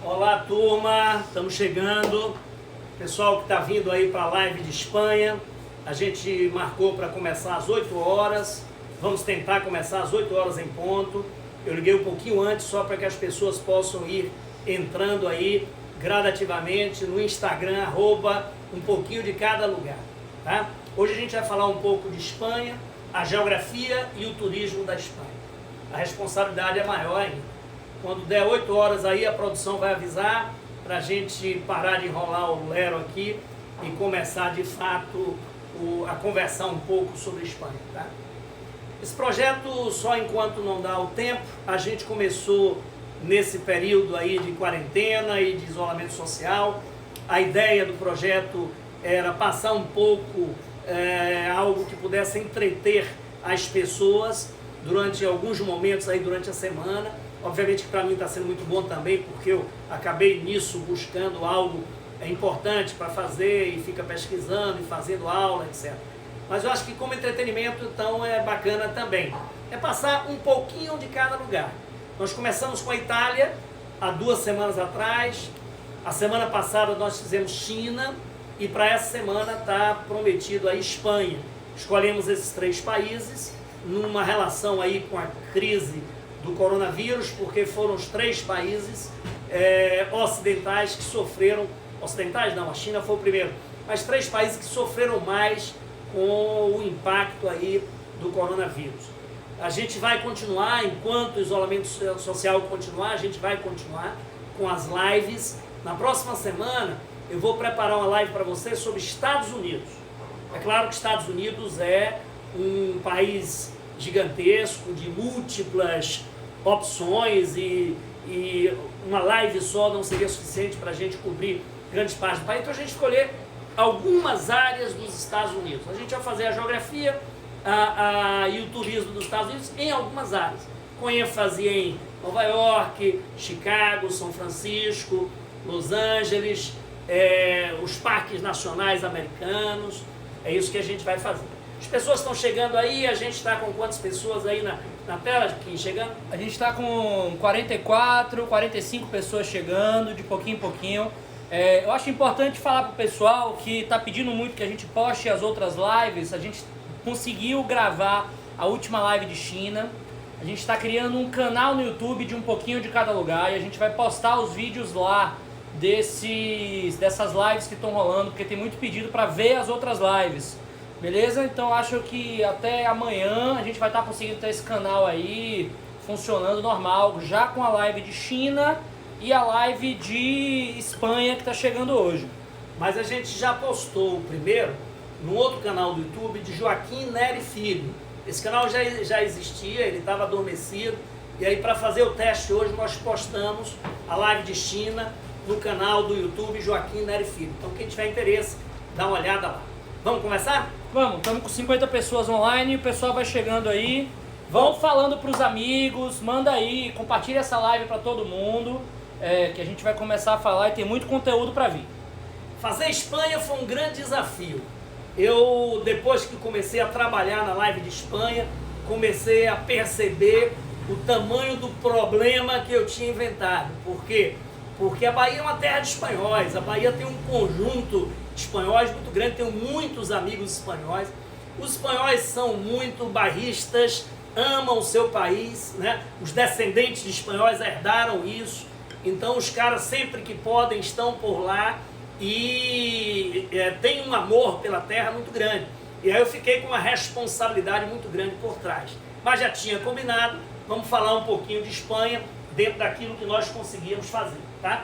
Olá, turma, estamos chegando. Pessoal que está vindo aí para a live de Espanha, a gente marcou para começar às 8 horas. Vamos tentar começar às 8 horas em ponto. Eu liguei um pouquinho antes só para que as pessoas possam ir entrando aí gradativamente no Instagram, @um pouquinho de cada lugar, tá? Hoje a gente vai falar um pouco de Espanha, a geografia e o turismo da Espanha. A responsabilidade é maior ainda. Quando der 8 horas aí, a produção vai avisar para a gente parar de enrolar o lero aqui e começar de fato a conversar um pouco sobre a Espanha, tá? Esse projeto, só enquanto não dá o tempo, a gente começou nesse período aí de quarentena e de isolamento social. A ideia do projeto era passar um pouco algo que pudesse entreter as pessoas durante alguns momentos aí durante a semana. Obviamente que para mim está sendo muito bom também, porque eu acabei nisso buscando algo importante para fazer e fica pesquisando e fazendo aula, etc. Mas eu acho que como entretenimento, então, é bacana também. É passar um pouquinho de cada lugar. Nós começamos com a Itália, há 2 semanas atrás. A semana passada nós fizemos China e para essa semana está prometido a Espanha. Escolhemos esses 3 países numa relação aí com a crise do coronavírus, porque foram os 3 países ocidentais que sofreram, ocidentais não, a China foi o primeiro, mas 3 países que sofreram mais com o impacto aí do coronavírus. A gente vai continuar, enquanto o isolamento social continuar, a gente vai continuar com as lives. Na próxima semana eu vou preparar uma live para vocês sobre Estados Unidos. É claro que Estados Unidos é um país gigantesco, de múltiplas opções e uma live só não seria suficiente para a gente cobrir grandes partes do país. Então a gente escolher algumas áreas dos Estados Unidos. A gente vai fazer a geografia e o turismo dos Estados Unidos em algumas áreas, com ênfase em Nova York, Chicago, São Francisco, Los Angeles, os parques nacionais americanos. É isso que a gente vai fazer. As pessoas estão chegando aí, a gente está com quantas pessoas aí na tela, aqui chegando? A gente está com 44, 45 pessoas chegando, de pouquinho em pouquinho. Eu acho importante falar para o pessoal que está pedindo muito que a gente poste as outras lives. A gente conseguiu gravar a última live de China. A gente está criando um canal no YouTube de um pouquinho de cada lugar e a gente vai postar os vídeos lá dessas lives que estão rolando, porque tem muito pedido para ver as outras lives. Beleza? Então acho que até amanhã a gente vai estar conseguindo ter esse canal aí funcionando normal, já com a live de China e a live de Espanha que está chegando hoje. Mas a gente já postou o primeiro no outro canal do YouTube de Joaquim Neri Filho. Esse canal já existia, ele estava adormecido, e aí para fazer o teste hoje nós postamos a live de China no canal do YouTube Joaquim Neri Filho. Então quem tiver interesse, dá uma olhada lá. Vamos começar? Vamos, estamos com 50 pessoas online, o pessoal vai chegando aí. Vão falando para os amigos, manda aí, compartilha essa live para todo mundo, que a gente vai começar a falar e tem muito conteúdo para vir. Fazer Espanha foi um grande desafio. Eu, depois que comecei a trabalhar na live de Espanha, comecei a perceber o tamanho do problema que eu tinha inventado. Por quê? Porque a Bahia é uma terra de espanhóis, a Bahia tem um conjunto de espanhóis muito grande, tenho muitos amigos espanhóis. Os espanhóis são muito bairristas, amam o seu país, né? Os descendentes de espanhóis herdaram isso, então os caras sempre que podem estão por lá e tem um amor pela terra muito grande. E aí eu fiquei com uma responsabilidade muito grande por trás. Mas já tinha combinado, vamos falar um pouquinho de Espanha dentro daquilo que nós conseguimos fazer, tá?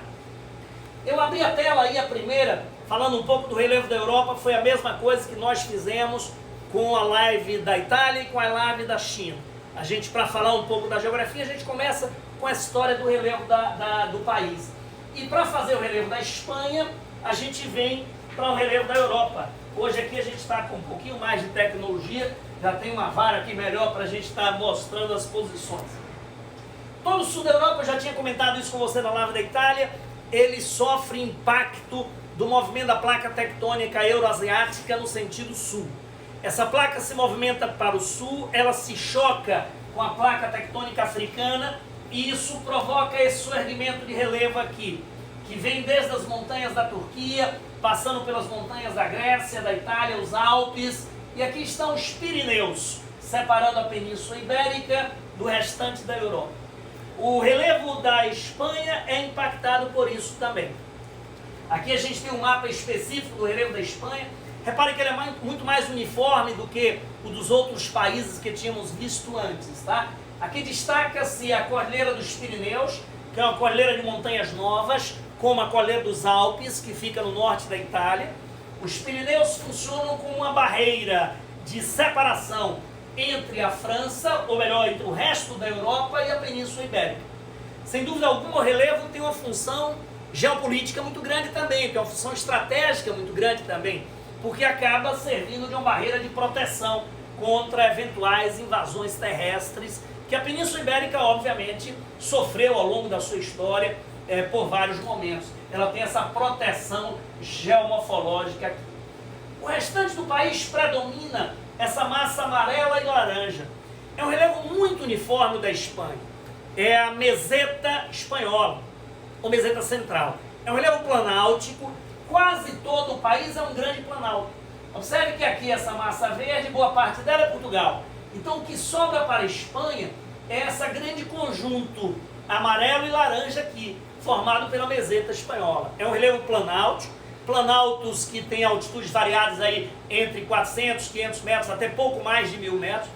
Eu abri a tela aí, a primeira, falando um pouco do relevo da Europa, foi a mesma coisa que nós fizemos com a live da Itália e com a live da China. A gente, para falar um pouco da geografia, a gente começa com essa história do relevo do país. E para fazer o relevo da Espanha, a gente vem para o relevo da Europa. Hoje aqui a gente está com um pouquinho mais de tecnologia, já tem uma vara aqui melhor para a gente estar mostrando as posições. Todo o sul da Europa, eu já tinha comentado isso com você na live da Itália, ele sofre impacto do movimento da placa tectônica euroasiática no sentido sul. Essa placa se movimenta para o sul, ela se choca com a placa tectônica africana e isso provoca esse surgimento de relevo aqui, que vem desde as montanhas da Turquia, passando pelas montanhas da Grécia, da Itália, os Alpes, e aqui estão os Pirineus, separando a Península Ibérica do restante da Europa. O relevo da Espanha é impactado por isso também. Aqui a gente tem um mapa específico do relevo da Espanha. Repare que ele é muito mais uniforme do que o dos outros países que tínhamos visto antes, tá? Aqui destaca-se a Cordilheira dos Pirineus, que é uma cordilheira de montanhas novas, como a Cordilheira dos Alpes, que fica no norte da Itália. Os Pirineus funcionam como uma barreira de separação entre a França, ou melhor, entre o resto da Europa e a Península Ibérica. Sem dúvida alguma, o relevo tem uma função geopolítica muito grande também, tem uma função estratégica muito grande também, porque acaba servindo de uma barreira de proteção contra eventuais invasões terrestres, que a Península Ibérica, obviamente, sofreu ao longo da sua história por vários momentos. Ela tem essa proteção geomorfológica aqui. O restante do país predomina essa massa amarela e laranja. É um relevo muito uniforme da Espanha. É a meseta espanhola, ou meseta central. É um relevo planáltico, quase todo o país é um grande planalto. Observe que aqui essa massa verde, boa parte dela é Portugal. Então o que sobra para a Espanha é essa grande conjunto amarelo e laranja aqui, formado pela meseta espanhola. É um relevo planáltico, planaltos que têm altitudes variadas aí entre 400, 500 metros, até pouco mais de 1000 metros.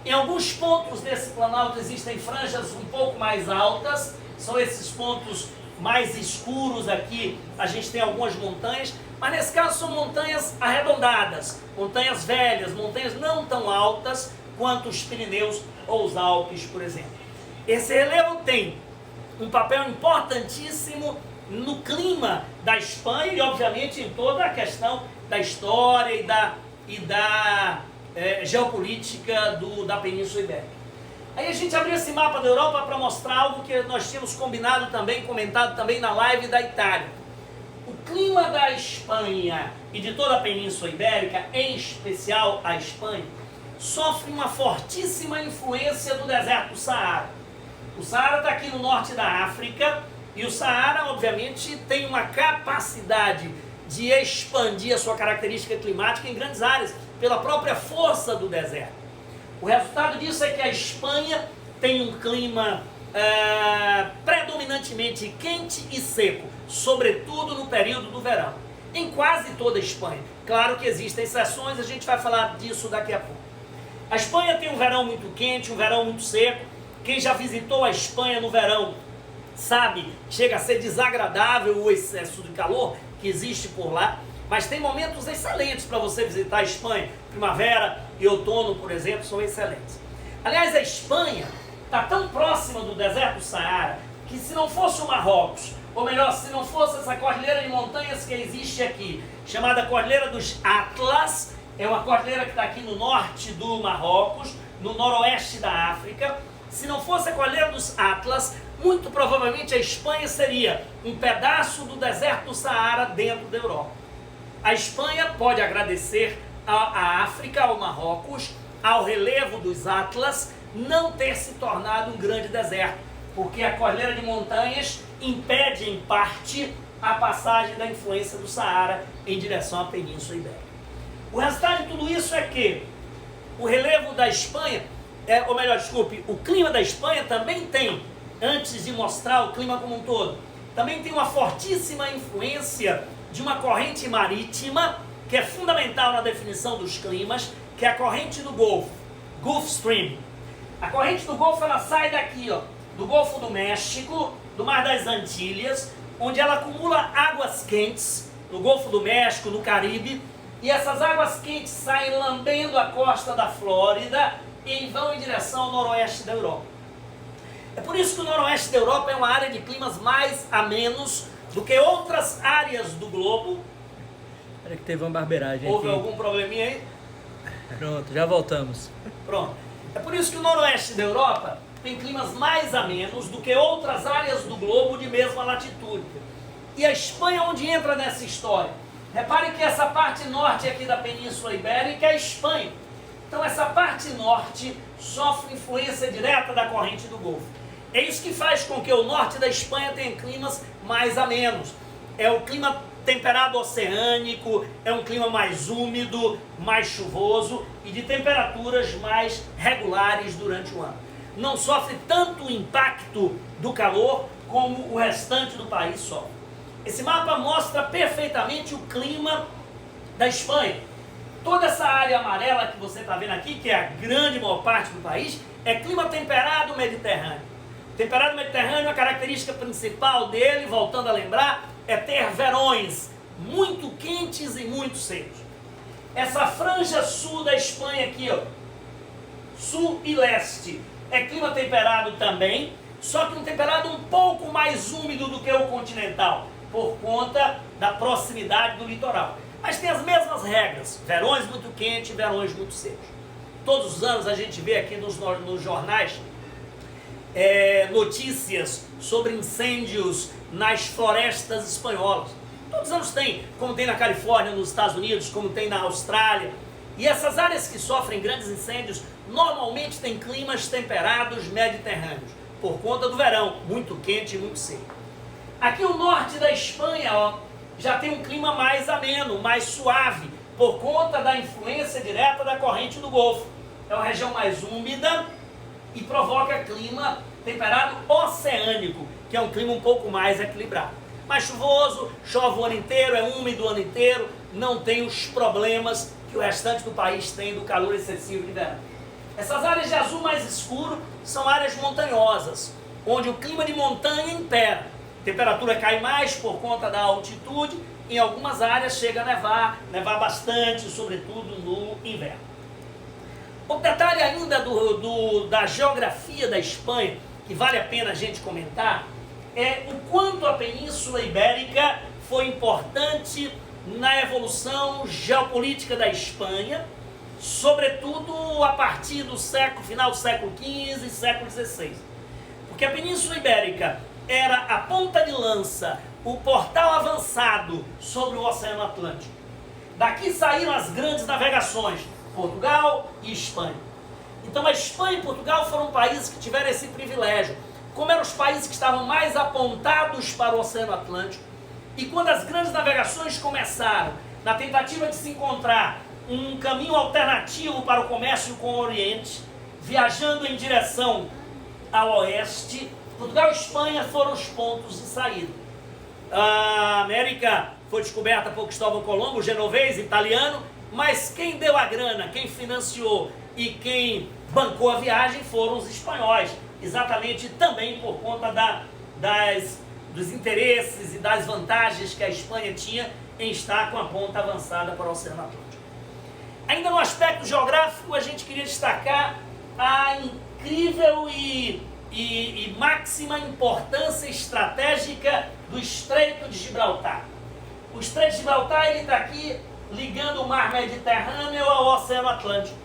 Em alguns pontos desse planalto existem franjas um pouco mais altas, são esses pontos mais escuros aqui, a gente tem algumas montanhas, mas nesse caso são montanhas arredondadas, montanhas velhas, montanhas não tão altas quanto os Pirineus ou os Alpes, por exemplo. Esse relevo tem um papel importantíssimo no clima da Espanha e, obviamente, em toda a questão da história e da geopolítica da Península Ibérica. Aí a gente abriu esse mapa da Europa para mostrar algo que nós tínhamos combinado também, comentado também na live da Itália. O clima da Espanha e de toda a Península Ibérica, em especial a Espanha, sofre uma fortíssima influência do deserto do Saara. O Saara está aqui no norte da África e o Saara, obviamente, tem uma capacidade de expandir a sua característica climática em grandes áreas, pela própria força do deserto. O resultado disso é que a Espanha tem um clima predominantemente quente e seco, sobretudo no período do verão, em quase toda a Espanha. Claro que existem exceções, a gente vai falar disso daqui a pouco. A Espanha tem um verão muito quente, um verão muito seco. Quem já visitou a Espanha no verão sabe, chega a ser desagradável o excesso de calor que existe por lá, mas tem momentos excelentes para você visitar a Espanha. Primavera e outono, por exemplo, são excelentes. Aliás, a Espanha está tão próxima do deserto do Saara que, se não fosse o Marrocos, ou melhor, se não fosse essa cordilheira de montanhas que existe aqui, chamada Cordilheira dos Atlas, é uma cordilheira que está aqui no norte do Marrocos, no noroeste da África. Se não fosse a Cordilheira dos Atlas, muito provavelmente a Espanha seria um pedaço do deserto do Saara dentro da Europa. A Espanha pode agradecer à África, ao Marrocos, ao relevo dos Atlas, não ter se tornado um grande deserto, porque a Cordilheira de Montanhas impede, em parte, a passagem da influência do Saara em direção à Península Ibérica. O resultado de tudo isso é que o relevo da Espanha, o clima da Espanha também tem, antes de mostrar o clima como um todo, também tem uma fortíssima influência de uma corrente marítima, que é fundamental na definição dos climas, que é a corrente do Golfo, Gulf Stream. A corrente do Golfo, ela sai daqui, ó, do Golfo do México, do Mar das Antilhas, onde ela acumula águas quentes, no Golfo do México, no Caribe, e essas águas quentes saem lambendo a costa da Flórida e vão em direção ao noroeste da Europa. É por isso que o noroeste da Europa é uma área de climas mais amenos do que outras áreas do globo. Espera que teve uma barbeiragem Houve aqui. algum probleminha aí? Pronto, já voltamos. Pronto. É por isso que o noroeste da Europa tem climas mais amenos do que outras áreas do globo de mesma latitude. E a Espanha, onde entra nessa história? Repare que essa parte norte aqui da Península Ibérica é a Espanha. Então essa parte norte sofre influência direta da corrente do Golfo. É isso que faz com que o norte da Espanha tenha climas mais amenos. É o clima temperado oceânico, é um clima mais úmido, mais chuvoso e de temperaturas mais regulares durante o ano. Não sofre tanto o impacto do calor como o restante do país sofre. Esse mapa mostra perfeitamente o clima da Espanha. Toda essa área amarela que você está vendo aqui, que é a grande maior parte do país, é clima temperado mediterrâneo. Temperado mediterrâneo, a característica principal dele, voltando a lembrar, é ter verões muito quentes e muito secos. Essa franja sul da Espanha aqui, ó, sul e leste, é clima temperado também, só que um temperado um pouco mais úmido do que o continental, por conta da proximidade do litoral. Mas tem as mesmas regras, verões muito quentes e verões muito secos. Todos os anos a gente vê aqui nos jornais notícias sobre incêndios nas florestas espanholas. Todos os anos tem, como tem na Califórnia, nos Estados Unidos, como tem na Austrália. E essas áreas que sofrem grandes incêndios normalmente têm climas temperados mediterrâneos, por conta do verão, muito quente e muito seco. Aqui o norte da Espanha, ó, já tem um clima mais ameno, mais suave, por conta da influência direta da corrente do Golfo. É uma região mais úmida e provoca clima temperado oceânico, que é um clima um pouco mais equilibrado. Mais chuvoso, chove o ano inteiro, é úmido o ano inteiro, não tem os problemas que o restante do país tem do calor excessivo de verão. Essas áreas de azul mais escuro são áreas montanhosas, onde o clima de montanha impera. A temperatura cai mais por conta da altitude, em algumas áreas chega a nevar bastante, sobretudo no inverno. Outro detalhe ainda da geografia da Espanha, que vale a pena a gente comentar, é o quanto a Península Ibérica foi importante na evolução geopolítica da Espanha, sobretudo a partir do final do século XV e século XVI. Porque a Península Ibérica era a ponta de lança, o portal avançado sobre o Oceano Atlântico. Daqui saíram as grandes navegações, Portugal e Espanha. Então a Espanha e Portugal foram países que tiveram esse privilégio. Como eram os países que estavam mais apontados para o Oceano Atlântico, e quando as grandes navegações começaram, na tentativa de se encontrar um caminho alternativo para o comércio com o Oriente, viajando em direção ao oeste, Portugal e Espanha foram os pontos de saída. A América foi descoberta por Cristóvão Colombo, genovês, italiano, mas quem deu a grana, quem financiou e quem bancou a viagem foram os espanhóis, exatamente também por conta dos interesses e das vantagens que a Espanha tinha em estar com a ponta avançada para o Oceano Atlântico. Ainda no aspecto geográfico, a gente queria destacar a incrível e máxima importância estratégica do Estreito de Gibraltar. O Estreito de Gibraltar está aqui ligando o mar Mediterrâneo ao Oceano Atlântico.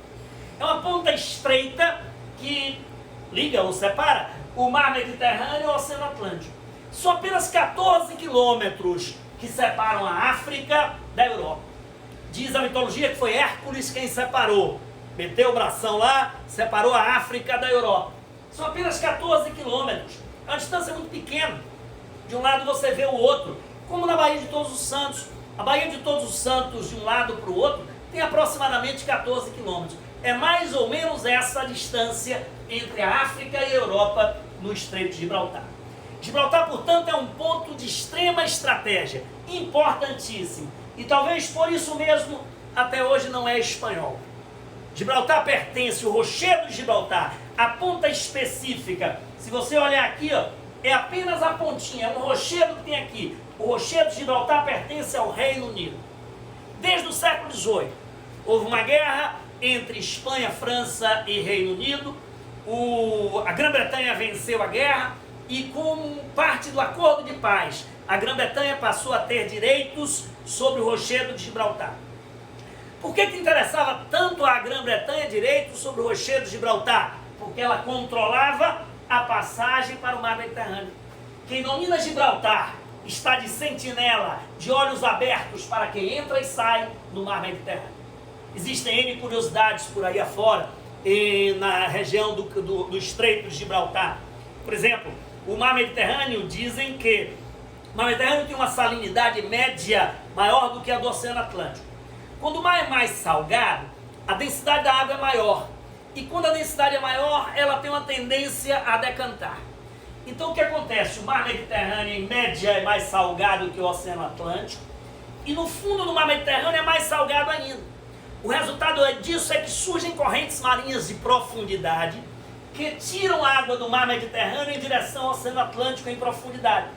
É uma ponta estreita que liga ou separa o mar Mediterrâneo ao Oceano Atlântico. São apenas 14 quilômetros que separam a África da Europa. Diz a mitologia que foi Hércules quem separou. Meteu o bração lá, separou a África da Europa. São apenas 14 quilômetros. É uma distância muito pequena. De um lado você vê o outro. Como na Baía de Todos os Santos. A Baía de Todos os Santos, de um lado para o outro, tem aproximadamente 14 quilômetros. É mais ou menos essa a distância entre a África e a Europa no Estreito de Gibraltar. Gibraltar, portanto, é um ponto de extrema estratégia, importantíssimo. E talvez por isso mesmo, até hoje não é espanhol. Gibraltar pertence, o Rochedo de Gibraltar, a ponta específica. Se você olhar aqui, ó, é apenas a pontinha, é um rochedo que tem aqui. O Rochedo de Gibraltar pertence ao Reino Unido. Desde o século XVIII, houve uma guerra entre Espanha, França e Reino Unido. A Grã-Bretanha venceu a guerra e, como parte do acordo de paz, a Grã-Bretanha passou a ter direitos sobre o Rochedo de Gibraltar. Por que interessava tanto à Grã-Bretanha direitos sobre o Rochedo de Gibraltar? Porque ela controlava a passagem para o mar Mediterrâneo. Quem domina Gibraltar está de sentinela, de olhos abertos para quem entra e sai no mar Mediterrâneo. Existem N curiosidades por aí afora, na região do Estreito de Gibraltar. Por exemplo, o mar Mediterrâneo, dizem que o mar Mediterrâneo tem uma salinidade média maior do que a do Oceano Atlântico. Quando o mar é mais salgado, a densidade da água é maior. E quando a densidade é maior, ela tem uma tendência a decantar. Então o que acontece? O mar Mediterrâneo, em média, é mais salgado que o Oceano Atlântico. E no fundo do mar Mediterrâneo é mais salgado ainda. O resultado disso é que surgem correntes marinhas de profundidade que tiram a água do mar Mediterrâneo em direção ao Oceano Atlântico em profundidade.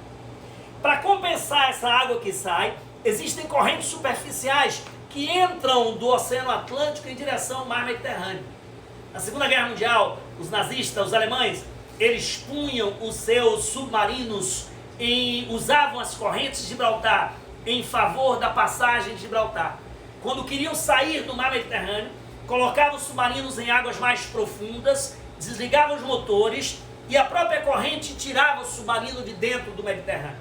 Para compensar essa água que sai, existem correntes superficiais que entram do Oceano Atlântico em direção ao mar Mediterrâneo. Na Segunda Guerra Mundial, os nazistas, os alemães, eles punham os seus submarinos usavam as correntes de Gibraltar em favor da passagem de Gibraltar. Quando queriam sair do mar Mediterrâneo, colocavam os submarinos em águas mais profundas, desligavam os motores e a própria corrente tirava o submarino de dentro do Mediterrâneo.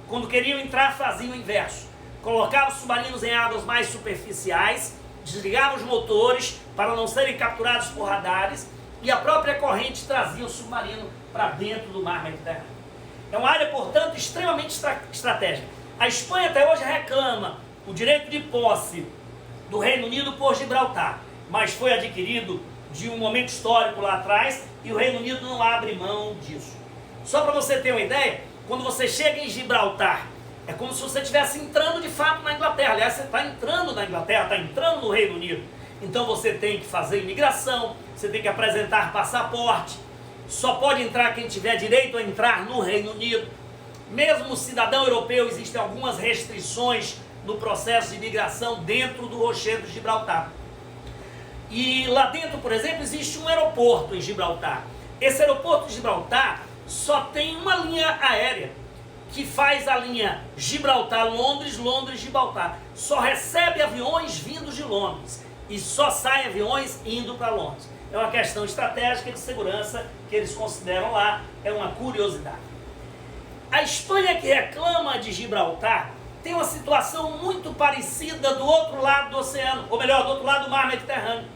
Quando queriam entrar, faziam o inverso. Colocavam os submarinos em águas mais superficiais, desligavam os motores para não serem capturados por radares e a própria corrente trazia o submarino para dentro do mar Mediterrâneo. É uma área, portanto, extremamente estratégica. A Espanha até hoje reclama o direito de posse do Reino Unido por Gibraltar, mas foi adquirido de um momento histórico lá atrás e o Reino Unido não abre mão disso. Só para você ter uma ideia, quando você chega em Gibraltar, é como se você estivesse entrando de fato na Inglaterra. Aliás, você está entrando na Inglaterra, está entrando no Reino Unido. Então você tem que fazer imigração, você tem que apresentar passaporte. Só pode entrar quem tiver direito a entrar no Reino Unido. Mesmo o cidadão europeu, existem algumas restrições no processo de imigração dentro do Rochedo de Gibraltar. E lá dentro, por exemplo, existe um aeroporto em Gibraltar. Esse aeroporto de Gibraltar só tem uma linha aérea, que faz a linha Gibraltar-Londres, Londres-Gibraltar. Só recebe aviões vindos de Londres e só saem aviões indo para Londres. É uma questão estratégica de segurança que eles consideram lá, é uma curiosidade. A Espanha, que reclama de Gibraltar, tem uma situação muito parecida do outro lado do oceano, ou melhor, do outro lado do mar Mediterrâneo.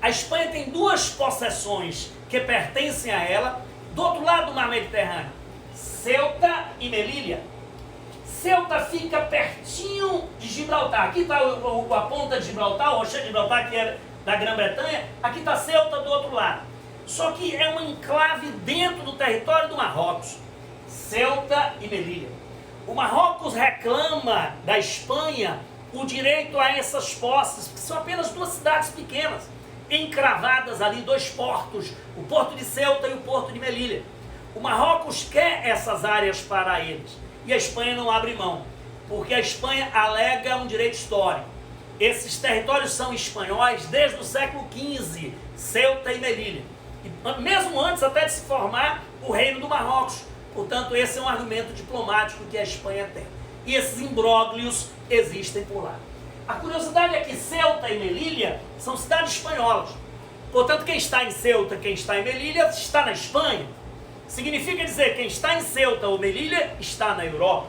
A Espanha tem duas possessões que pertencem a ela, do outro lado do mar Mediterrâneo, Ceuta e Melilla. Ceuta fica pertinho de Gibraltar. Aqui está a ponta de Gibraltar, o Rochedo de Gibraltar, que é da Grã-Bretanha. Aqui está Ceuta do outro lado. Só que é um enclave dentro do território do Marrocos. Ceuta e Melilla. O Marrocos reclama da Espanha o direito a essas posses, que são apenas duas cidades pequenas, encravadas ali, dois portos, o porto de Ceuta e o porto de Melilla. O Marrocos quer essas áreas para eles e a Espanha não abre mão, porque a Espanha alega um direito histórico. Esses territórios são espanhóis desde o século XV, Ceuta e Melilla, e mesmo antes até de se formar o Reino do Marrocos. Portanto, esse é um argumento diplomático que a Espanha tem. E esses imbróglios existem por lá. A curiosidade é que Ceuta e Melilla são cidades espanholas. Portanto, quem está em Ceuta, quem está em Melilla, está na Espanha. Significa dizer que quem está em Ceuta ou Melilla está na Europa.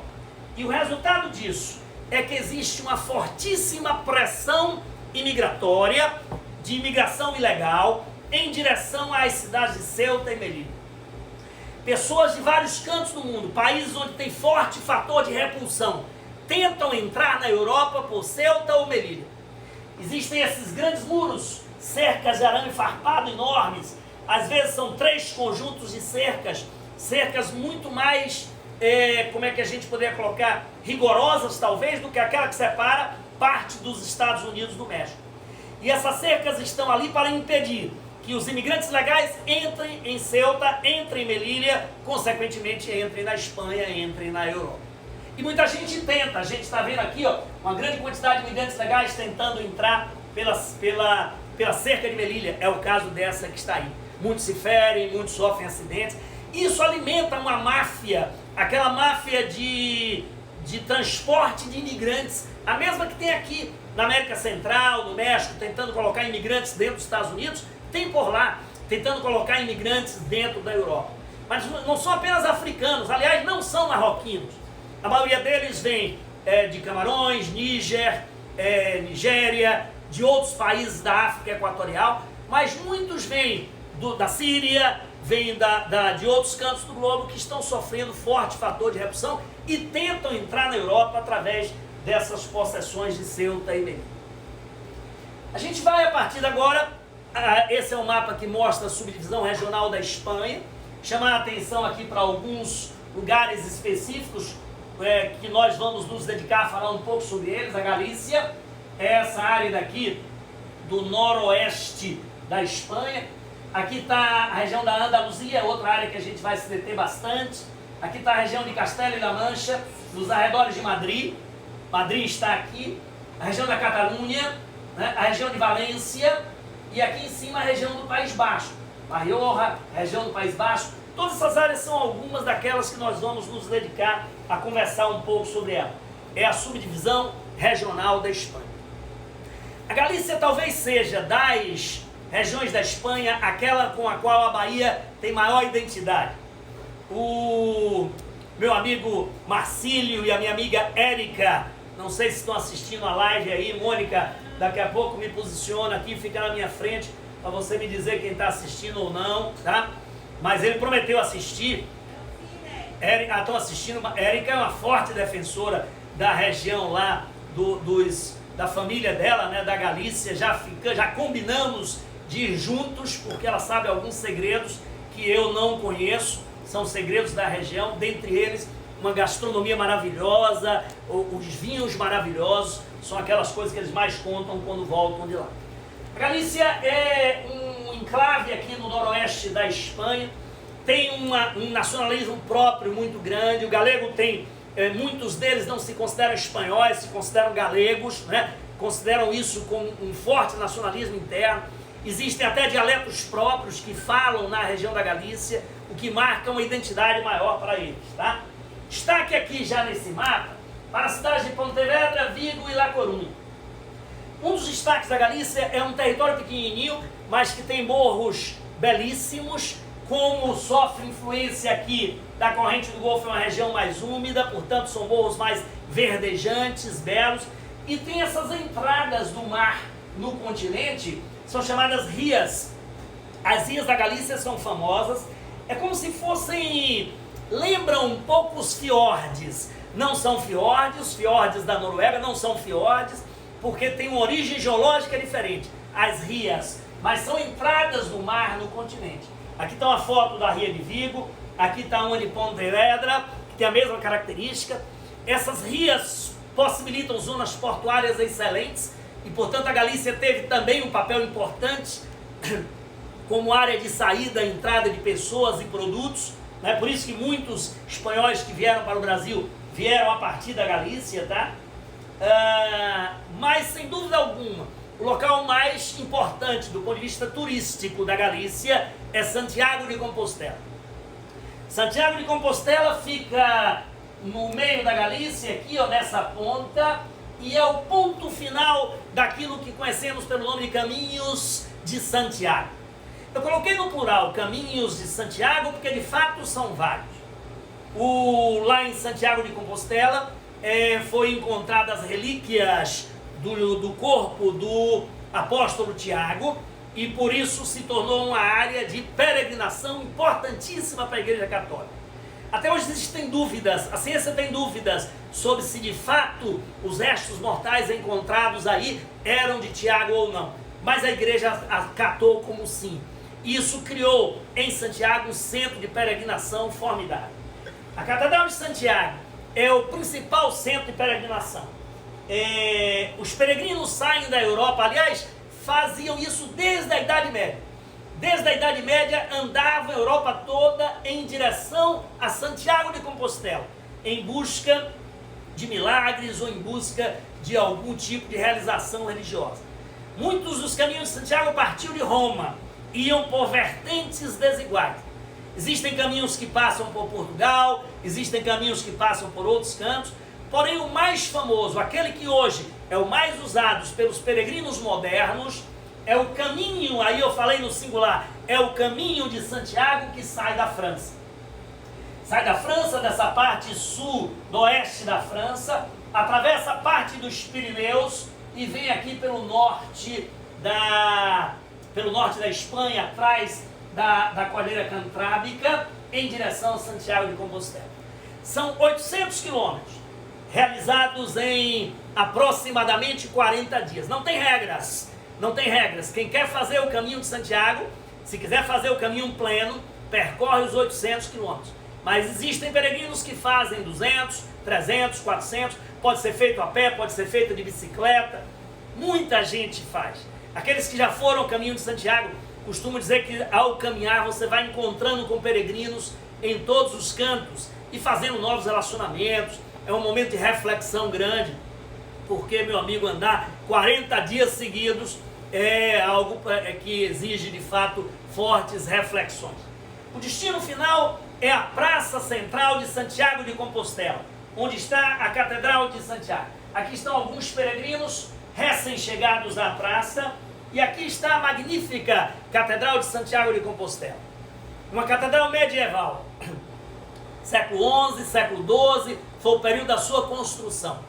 E o resultado disso é que existe uma fortíssima pressão imigratória, de imigração ilegal, em direção às cidades de Ceuta e Melilla. Pessoas de vários cantos do mundo, países onde tem forte fator de repulsão, tentam entrar na Europa por Ceuta ou Melilla. Existem esses grandes muros, cercas de arame farpado enormes. Às vezes são 3 conjuntos de cercas, cercas muito mais, como é que a gente poderia colocar, rigorosas talvez, do que aquela que separa parte dos Estados Unidos do México. E essas cercas estão ali para impedir que os imigrantes legais entrem em Ceuta, entrem em Melilla, consequentemente entrem na Espanha, entrem na Europa. E muita gente tenta, a gente está vendo aqui uma grande quantidade de imigrantes legais tentando entrar pela cerca de Melilla, é o caso dessa que está aí. Muitos se ferem, muitos sofrem acidentes. Isso alimenta uma máfia, aquela máfia de transporte de imigrantes, a mesma que tem aqui na América Central, no México, tentando colocar imigrantes dentro dos Estados Unidos, tem por lá, tentando colocar imigrantes dentro da Europa. Mas não são apenas africanos, aliás, não são marroquinos. A maioria deles vem de Camarões, Níger, Nigéria, de outros países da África Equatorial, mas muitos vêm da Síria, vêm de outros cantos do globo que estão sofrendo forte fator de repulsão e tentam entrar na Europa através dessas possessões de Ceuta e Melilla. A gente vai a partir de agora, esse é um mapa que mostra a subdivisão regional da Espanha, chamar a atenção aqui para alguns lugares específicos que nós vamos nos dedicar a falar um pouco sobre eles. A Galícia é essa área daqui do noroeste da Espanha. Aqui está a região da Andaluzia, outra área que a gente vai se deter bastante. Aqui está a região de Castela e La Mancha, nos arredores de Madrid. Madrid está aqui. A região da Catalunha, né? A região de Valência. E aqui em cima a região do País Baixo. Maiorra, região do País Baixo. Todas essas áreas são algumas daquelas que nós vamos nos dedicar a conversar um pouco sobre ela. É a subdivisão regional da Espanha. A Galícia talvez seja das regiões da Espanha aquela com a qual a Bahia tem maior identidade. O meu amigo Marcílio e a minha amiga Érica, não sei se estão assistindo a live aí, Mônica, daqui a pouco me posiciona aqui, fica na minha frente para você me dizer quem está assistindo ou não, tá? Mas ele prometeu assistir. Estão assistindo. Érica é uma forte defensora da região lá da família dela, né, da Galícia. Já combinamos de ir juntos, porque ela sabe alguns segredos que eu não conheço. São segredos da região, dentre eles uma gastronomia maravilhosa, os vinhos maravilhosos, são aquelas coisas que eles mais contam quando voltam de lá. A Galícia é um enclave aqui no noroeste da Espanha, tem um nacionalismo próprio muito grande. O galego tem, muitos deles não se consideram espanhóis, se consideram galegos, né? Consideram isso como um forte nacionalismo interno. Existem até dialetos próprios que falam na região da Galícia, o que marca uma identidade maior para eles, tá? Destaque aqui já nesse mapa para as cidades de Pontevedra, Vigo e La Coruña. Um dos destaques da Galícia é um território pequenininho, mas que tem morros belíssimos, como sofre influência aqui da corrente do Golfo, é uma região mais úmida, portanto são morros mais verdejantes, belos, e tem essas entradas do mar no continente, são chamadas rias. As rias da Galícia são famosas, é como se fossem, lembram um pouco os fiordes. Não são fiordes, os fiordes da Noruega não são fiordes, porque tem uma origem geológica diferente, as rias, mas são entradas do mar no continente. Aqui está uma foto da Ria de Vigo, aqui está uma de Pontevedra, que tem a mesma característica. Essas rias possibilitam zonas portuárias excelentes e, portanto, a Galícia teve também um papel importante como área de saída e entrada de pessoas e produtos, né? Por isso que muitos espanhóis que vieram para o Brasil vieram a partir da Galícia, tá? Mas, sem dúvida alguma, o local mais importante do ponto de vista turístico da Galícia é Santiago de Compostela. Santiago de Compostela fica no meio da Galícia, aqui, ó, nessa ponta, e é o ponto final daquilo que conhecemos pelo nome de Caminhos de Santiago. Eu coloquei no plural Caminhos de Santiago porque de fato são vários. Lá em Santiago de Compostela foi encontradas relíquias do corpo do apóstolo Tiago, e por isso se tornou uma área de peregrinação importantíssima para a Igreja Católica. Até hoje existem dúvidas, a ciência tem dúvidas sobre se de fato os restos mortais encontrados aí eram de Tiago ou não, mas a Igreja acatou como sim. Isso criou em Santiago um centro de peregrinação formidável. A Catedral de Santiago é o principal centro de peregrinação. Os peregrinos saem da Europa, aliás, faziam isso desde a Idade Média. Desde a Idade Média andavam a Europa toda em direção a Santiago de Compostela, em busca de milagres ou em busca de algum tipo de realização religiosa. Muitos dos caminhos de Santiago partiam de Roma, iam por vertentes desiguais. Existem caminhos que passam por Portugal, existem caminhos que passam por outros cantos, porém o mais famoso, aquele que hoje é o mais usado pelos peregrinos modernos, é o caminho, aí eu falei no singular, é o caminho de Santiago que sai da França. Sai da França, dessa parte sul-oeste da França, atravessa a parte dos Pirineus e vem aqui pelo norte da Espanha, atrás da Cordilheira Cantrábica em direção a Santiago de Compostela. São 800 quilômetros, realizados em aproximadamente 40 dias. Não tem regras, não tem regras. Quem quer fazer o caminho de Santiago, se quiser fazer o caminho pleno, percorre os 800 quilômetros. Mas existem peregrinos que fazem 200, 300, 400, pode ser feito a pé, pode ser feito de bicicleta. Muita gente faz. Aqueles que já foram ao caminho de Santiago costumam dizer que ao caminhar você vai encontrando com peregrinos em todos os cantos e fazendo novos relacionamentos. É um momento de reflexão grande, porque, meu amigo, andar 40 dias seguidos é algo que exige de fato fortes reflexões. O destino final é a Praça Central de Santiago de Compostela, onde está a Catedral de Santiago. Aqui estão alguns peregrinos recém-chegados à praça, e aqui está a magnífica Catedral de Santiago de Compostela. Uma catedral medieval, século XI, século XII, foi o período da sua construção.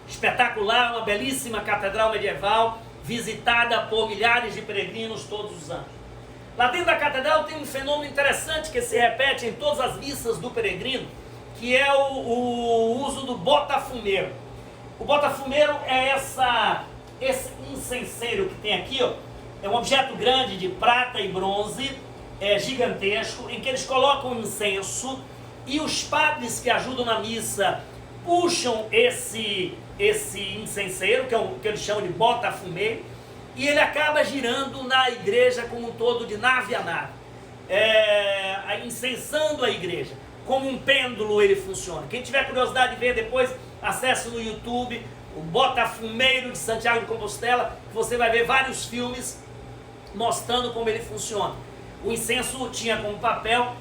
Espetacular, uma belíssima catedral medieval, visitada por milhares de peregrinos todos os anos. Lá dentro da catedral tem um fenômeno interessante que se repete em todas as missas do peregrino, que é o uso do botafumeiro. O botafumeiro é esse incenseiro que tem aqui, ó, é um objeto grande de prata e bronze, gigantesco, em que eles colocam incenso e os padres que ajudam na missa puxam esse incenseiro, que é o que eles chamam de botafumeiro, e ele acaba girando na igreja como um todo, de nave a nave, incensando a igreja. Como um pêndulo ele funciona. Quem tiver curiosidade de ver depois, acesse no YouTube o Botafumeiro de Santiago de Compostela, que você vai ver vários filmes mostrando como ele funciona. O incenso tinha como papel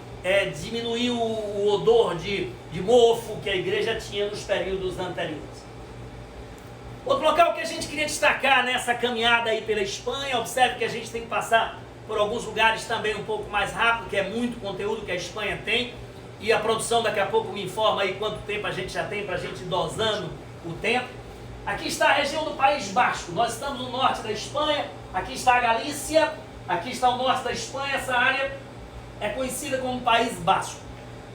diminuir o odor de mofo que a igreja tinha nos períodos anteriores. Outro local que a gente queria destacar nessa caminhada aí pela Espanha, observe que a gente tem que passar por alguns lugares também um pouco mais rápido, que é muito conteúdo que a Espanha tem, e a produção daqui a pouco me informa aí quanto tempo a gente já tem para a gente ir dosando o tempo. Aqui está a região do País Basco, nós estamos no norte da Espanha, aqui está a Galícia, aqui está o norte da Espanha, essa área é conhecida como País Basco.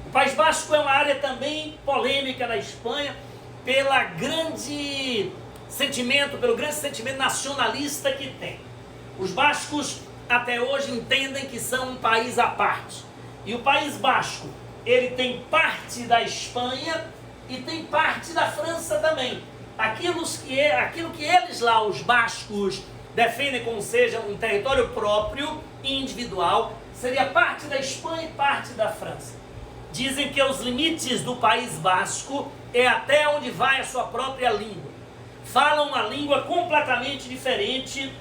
O País Basco é uma área também polêmica da Espanha, pelo grande sentimento nacionalista que tem. Os bascos até hoje entendem que são um país à parte. E o País Basco, ele tem parte da Espanha e tem parte da França também. Aquilo que eles lá, os bascos, defendem como seja um território próprio e individual, seria parte da Espanha e parte da França. Dizem que os limites do País Basco é até onde vai a sua própria língua. Falam uma língua completamente diferente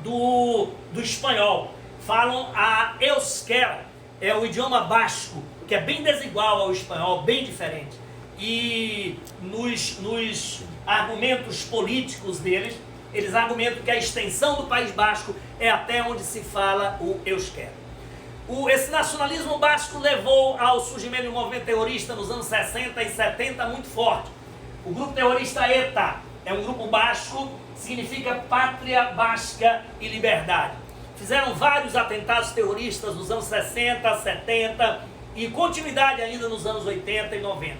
do espanhol. Falam a euskera, é o idioma basco, que é bem desigual ao espanhol, bem diferente. E nos argumentos políticos deles, eles argumentam que a extensão do País Basco é até onde se fala o euskera. Esse nacionalismo basco levou ao surgimento de um movimento terrorista nos anos 60 e 70 muito forte. O grupo terrorista ETA é um grupo basco, significa Pátria Basca e Liberdade. Fizeram vários atentados terroristas nos anos 60, 70 e continuidade ainda nos anos 80 e 90.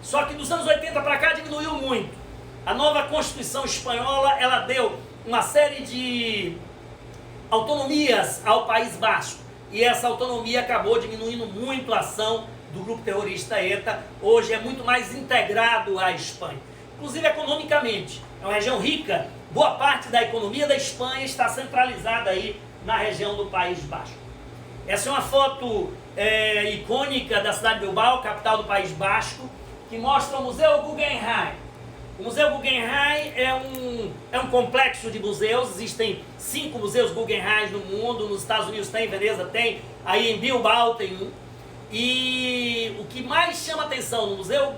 Só que dos anos 80 para cá diminuiu muito. A nova Constituição espanhola, ela deu uma série de autonomias ao País Basco. E essa autonomia acabou diminuindo muito a ação do grupo terrorista ETA. Hoje é muito mais integrado à Espanha, inclusive economicamente. É uma região rica, boa parte da economia da Espanha está centralizada aí na região do País Basco. Essa é uma foto icônica da cidade de Bilbao, capital do País Basco, que mostra o Museu Guggenheim. O Museu Guggenheim é um complexo de museus, existem 5 museus Guggenheim no mundo, nos Estados Unidos tem, em Veneza tem, aí em Bilbao tem um. E o que mais chama atenção no Museu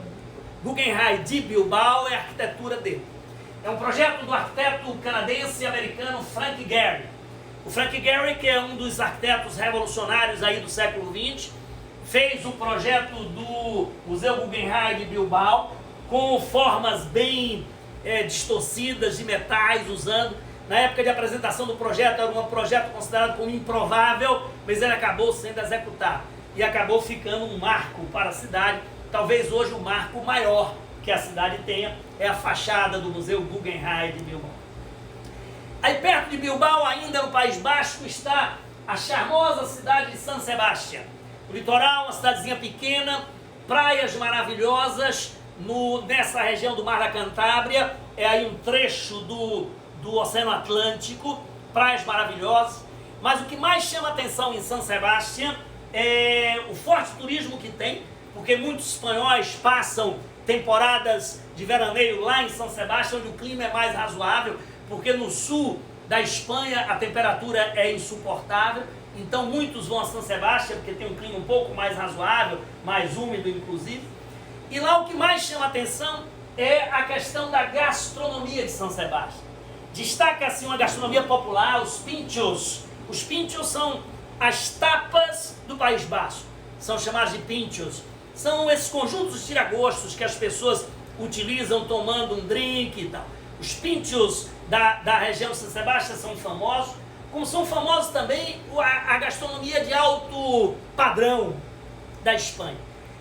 Guggenheim de Bilbao é a arquitetura dele. É um projeto do arquiteto canadense-americano Frank Gehry. O Frank Gehry, que é um dos arquitetos revolucionários aí do século XX, fez o projeto do Museu Guggenheim de Bilbao, com formas bem distorcidas de metais, usando Na época de apresentação do projeto, era um projeto considerado como improvável, mas ele acabou sendo executado e acabou ficando um marco para a cidade. Talvez hoje o marco maior que a cidade tenha é a fachada do Museu Guggenheim de Bilbao. Aí perto de Bilbao, ainda no País Basco, está a charmosa cidade de San Sebastián. O litoral, uma cidadezinha pequena, praias maravilhosas nessa região do Mar da Cantábria, é aí um trecho do Oceano Atlântico, praias maravilhosas. Mas o que mais chama atenção em San Sebastián é o forte turismo que tem, porque muitos espanhóis passam temporadas de veraneio lá em San Sebastián, onde o clima é mais razoável, porque no sul da Espanha a temperatura é insuportável, então muitos vão a San Sebastián porque tem um clima um pouco mais razoável, mais úmido inclusive. E lá o que mais chama atenção é a questão da gastronomia de San Sebastián. Destaca-se uma gastronomia popular, os pinchos. Os pinchos são as tapas do País Basco, são chamados de pinchos. São esses conjuntos de tiragostos que as pessoas utilizam tomando um drink e tal. Os pinchos da região de San Sebastián são famosos, como são famosos também a gastronomia de alto padrão da Espanha.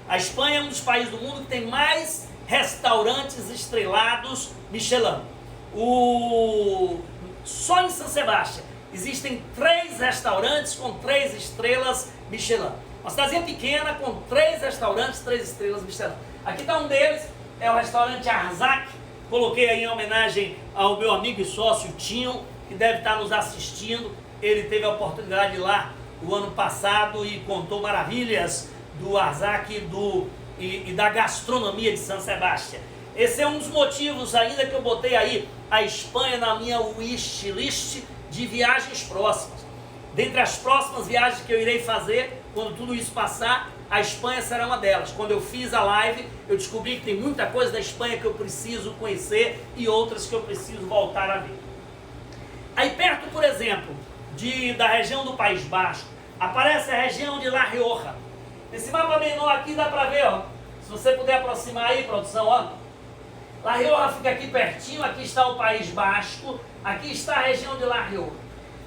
A Espanha é um dos países do mundo que tem mais restaurantes estrelados Michelin. Só em San Sebastián existem 3 restaurantes com 3 estrelas Michelin. Uma cidadezinha pequena com 3 restaurantes, 3 estrelas Michelin. Aqui está um deles, é o restaurante Arzac. Coloquei aí em homenagem ao meu amigo e sócio Tinho, que deve estar nos assistindo. Ele teve a oportunidade de ir lá o ano passado e contou maravilhas do Arzac e da gastronomia de San Sebastián. Esse é um dos motivos ainda que eu botei aí a Espanha na minha wish list de viagens próximas. Dentre as próximas viagens que eu irei fazer, quando tudo isso passar, a Espanha será uma delas. Quando eu fiz a live, eu descobri que tem muita coisa da Espanha que eu preciso conhecer e outras que eu preciso voltar a ver. Aí perto, por exemplo, da região do País Basco, aparece a região de La Rioja. Nesse mapa menor aqui dá para ver, ó. Se você puder aproximar aí, produção, ó. La Rioja fica aqui pertinho, aqui está o País Basco, aqui está a região de La Rioja.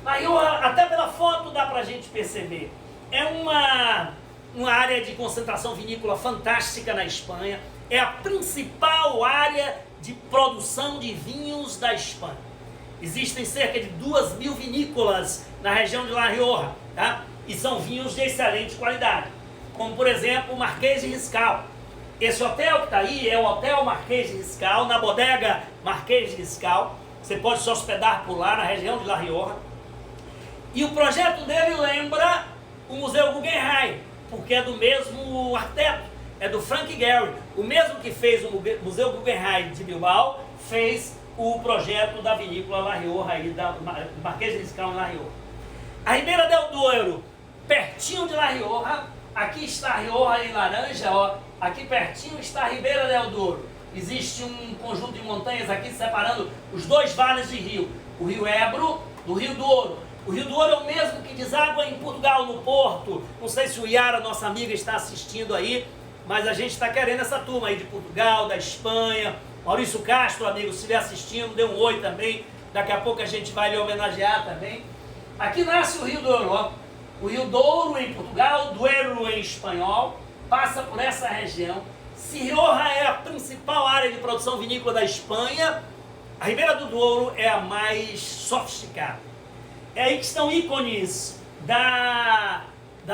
La Rioja, até pela foto dá para a gente perceber, é uma área de concentração vinícola fantástica na Espanha, é a principal área de produção de vinhos da Espanha. Existem cerca de 2.000 vinícolas na região de La Rioja, tá? E são vinhos de excelente qualidade, como por exemplo o Marquês de Riscal. Esse hotel que está aí é o Hotel Marquês de Riscal, na bodega Marquês de Riscal. Você pode se hospedar por lá, na região de La Rioja. E o projeto dele lembra o Museu Guggenheim, porque é do mesmo arquiteto, é do Frank Gehry. O mesmo que fez o Museu Guggenheim de Bilbao, fez o projeto da vinícola La Rioja, aí, da Marquês de Riscal em La Rioja. A Ribeira del Duero, pertinho de La Rioja, aqui está a Rioja em laranja, ó. Aqui pertinho está a Ribeira del Duero. Existe um conjunto de montanhas aqui separando os 2 vales de rio. O Rio Ebro do Rio Douro. O Rio Douro é o mesmo que deságua em Portugal, no Porto. Não sei se o Yara, nossa amiga, está assistindo aí, mas a gente está querendo essa turma aí de Portugal, da Espanha. Maurício Castro, amigo, se estiver assistindo, dê um oi também. Daqui a pouco a gente vai lhe homenagear também. Aqui nasce o Rio Douro, ó. O Rio Douro em Portugal, Duero em espanhol, passa por essa região. Se Rioja é a principal área de produção vinícola da Espanha, a Ribeira do Douro é a mais sofisticada. É aí que estão ícones da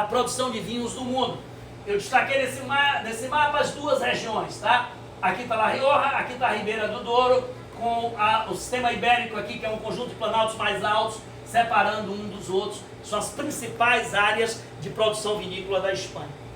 produção de vinhos do mundo. Eu destaquei nesse mapa as 2 regiões, tá? Aqui está La Rioja, aqui está a Ribeira do Douro, com o sistema ibérico aqui, que é um conjunto de planaltos mais altos, separando um dos outros. São as principais áreas de produção vinícola da Espanha.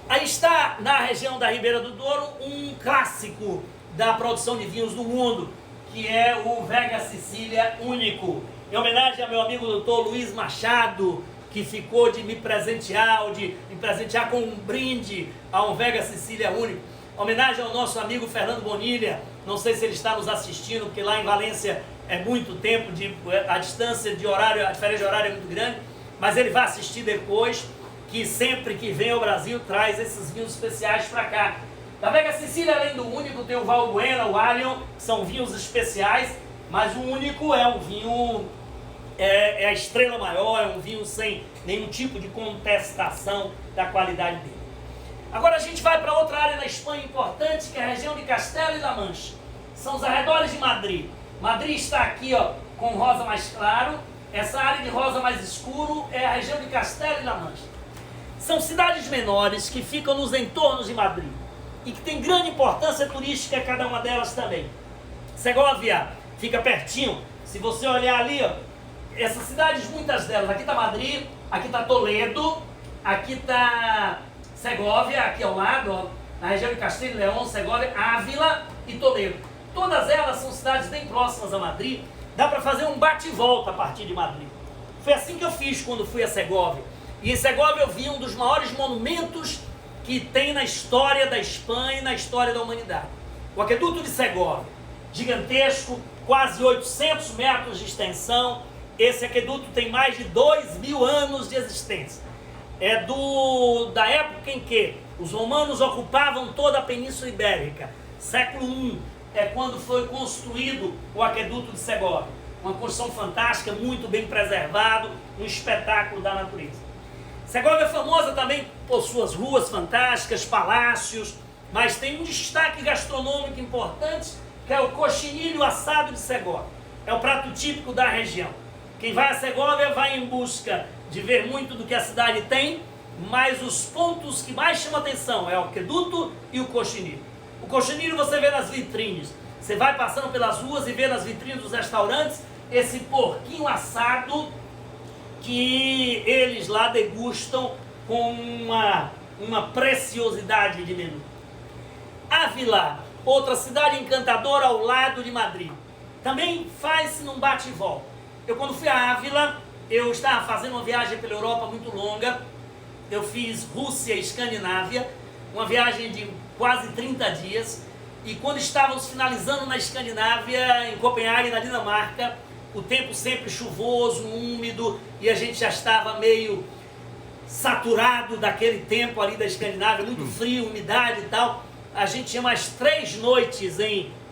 Aí está, na região da Ribeira do Douro, um clássico da produção de vinhos do mundo, que é o Vega Sicília Único. Em homenagem ao meu amigo doutor Luiz Machado, que ficou de me presentear com um brinde a um Vega Sicília Único. Homenagem ao nosso amigo Fernando Bonilha, não sei se ele está nos assistindo, porque lá em Valência é muito tempo, a distância de horário, a diferença de horário é muito grande, mas ele vai assistir depois, que sempre que vem ao Brasil traz esses vinhos especiais para cá. Da Vega Sicília, além do Único, tem o Valbuena, o Allion, que são vinhos especiais, mas o único é um vinho, é a estrela maior, é um vinho sem nenhum tipo de contestação da qualidade dele. Agora a gente vai para outra área na Espanha importante, que é a região de Castela e La Mancha. São os arredores de Madrid. Madrid está aqui, ó, com rosa mais claro. Essa área de rosa mais escuro é a região de Castela e La Mancha. São cidades menores que ficam nos entornos de Madrid e que tem grande importância turística cada uma delas também. Segóvia fica pertinho. Se você olhar ali, ó, essas cidades, muitas delas, aqui está Madrid, aqui está Toledo, aqui está Segóvia, aqui ao lado, ó, na região de Castilla e León, Segóvia, Ávila e Toledo. Todas elas são cidades bem próximas a Madrid. Dá para fazer um bate e volta a partir de Madrid. Foi assim que eu fiz quando fui a Segóvia. E em Segóvia eu vi um dos maiores monumentos que tem na história da Espanha e na história da humanidade. O Aqueduto de Segóvia, gigantesco, quase 800 metros de extensão. Esse aqueduto tem mais de 2.000 anos de existência. É da época em que os romanos ocupavam toda a Península Ibérica. Século I é quando foi construído o Aqueduto de Segóvia. Uma construção fantástica, muito bem preservado, um espetáculo da natureza. Segóvia é famosa também por suas ruas fantásticas, palácios, mas tem um destaque gastronômico importante, que é o cochinilho assado de Segóvia. É o prato típico da região. Quem vai a Segóvia vai em busca de ver muito do que a cidade tem, mas os pontos que mais chamam atenção é o aqueduto e o cochinilho. O cochinilho você vê nas vitrines. Você vai passando pelas ruas e vê nas vitrines dos restaurantes esse porquinho assado que eles lá degustam com uma preciosidade de menu. Ávila, outra cidade encantadora ao lado de Madrid. Também faz-se num bate e volta. Eu quando fui a Ávila, eu estava fazendo uma viagem pela Europa muito longa. Eu fiz Rússia e Escandinávia, uma viagem de quase 30 dias. E quando estávamos finalizando na Escandinávia, em Copenhague, na Dinamarca, o tempo sempre chuvoso, úmido, e a gente já estava meio saturado daquele tempo ali da Escandinávia, muito frio, umidade e tal. A gente tinha mais 3 noites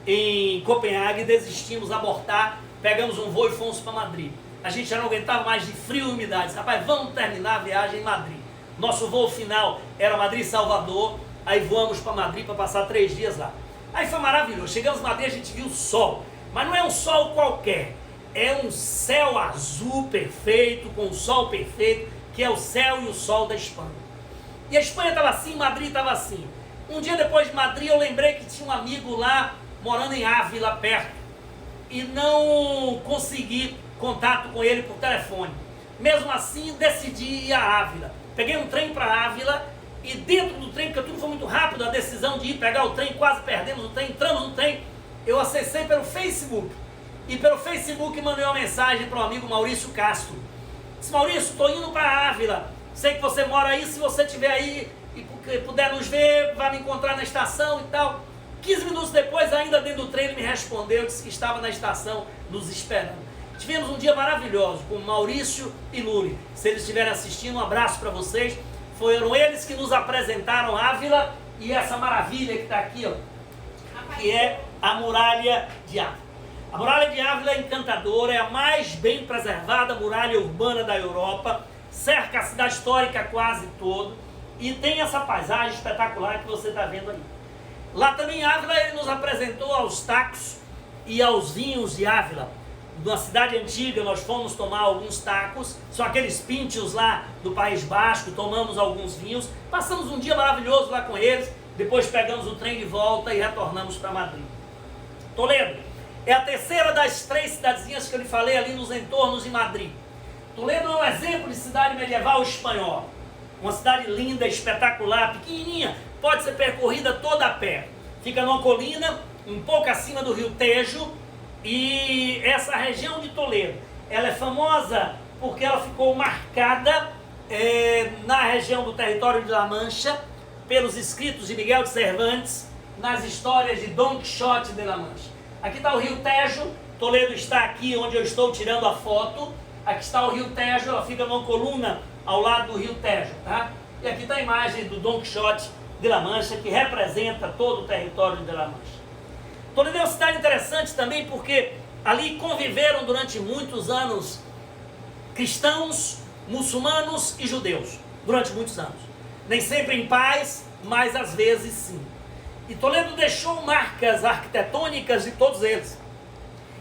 em Copenhague, desistimos, abortar, pegamos um voo e fomos para Madrid. A gente já não aguentava mais de frio e umidade. Rapaz, vamos terminar a viagem em Madrid. Nosso voo final era Madrid-Salvador, aí voamos para Madrid para passar 3 dias lá. Aí foi maravilhoso, chegamos em Madrid, a gente viu o sol, mas não é um sol qualquer. É um céu azul perfeito, com o sol perfeito, que é o céu e o sol da Espanha. E a Espanha estava assim, Madrid estava assim. Um dia depois de Madrid eu lembrei que tinha um amigo lá, morando em Ávila, perto. E não consegui contato com ele por telefone. Mesmo assim, decidi ir a Ávila. Peguei um trem para Ávila e dentro do trem, porque tudo foi muito rápido, a decisão de ir pegar o trem, quase perdemos o trem, entramos no trem. Eu acessei pelo Facebook. E pelo Facebook mandei uma mensagem para o amigo Maurício Castro. Disse: Maurício, estou indo para Ávila. Sei que você mora aí, se você estiver aí e puder nos ver, vai me encontrar na estação e tal. 15 minutos depois, ainda dentro do trem, ele me respondeu, disse que estava na estação nos esperando. Tivemos um dia maravilhoso com Maurício e Luri. Se eles estiverem assistindo, um abraço para vocês. Foram eles que nos apresentaram Ávila e essa maravilha que está aqui, ó, que é a Muralha de Ávila. A Muralha de Ávila é encantadora, é a mais bem preservada muralha urbana da Europa, cerca a cidade histórica quase toda e tem essa paisagem espetacular que você está vendo aí. Lá também em Ávila ele nos apresentou aos tacos e aos vinhos de Ávila. Na cidade antiga nós fomos tomar alguns tacos, são aqueles píntios lá do País Basco, tomamos alguns vinhos, passamos um dia maravilhoso lá com eles, depois pegamos o trem de volta e retornamos para Madrid. Toledo é a terceira das 3 cidadezinhas que eu lhe falei ali nos entornos de Madrid. Toledo é um exemplo de cidade medieval espanhola. Uma cidade linda, espetacular, pequenininha, pode ser percorrida toda a pé. Fica numa colina, um pouco acima do rio Tejo, e essa região de Toledo, ela é famosa porque ela ficou marcada na região do território de La Mancha, pelos escritos de Miguel de Cervantes, nas histórias de Dom Quixote de La Mancha. Aqui está o rio Tejo, Toledo está aqui onde eu estou tirando a foto. Aqui está o rio Tejo, ela fica numa coluna ao lado do rio Tejo, tá? E aqui está a imagem do Dom Quixote de La Mancha, que representa todo o território de La Mancha. Toledo é uma cidade interessante também porque Ali conviveram durante muitos anos cristãos, muçulmanos e judeus, durante muitos anos. Nem sempre em paz, mas às vezes sim. E Toledo deixou marcas arquitetônicas de todos eles.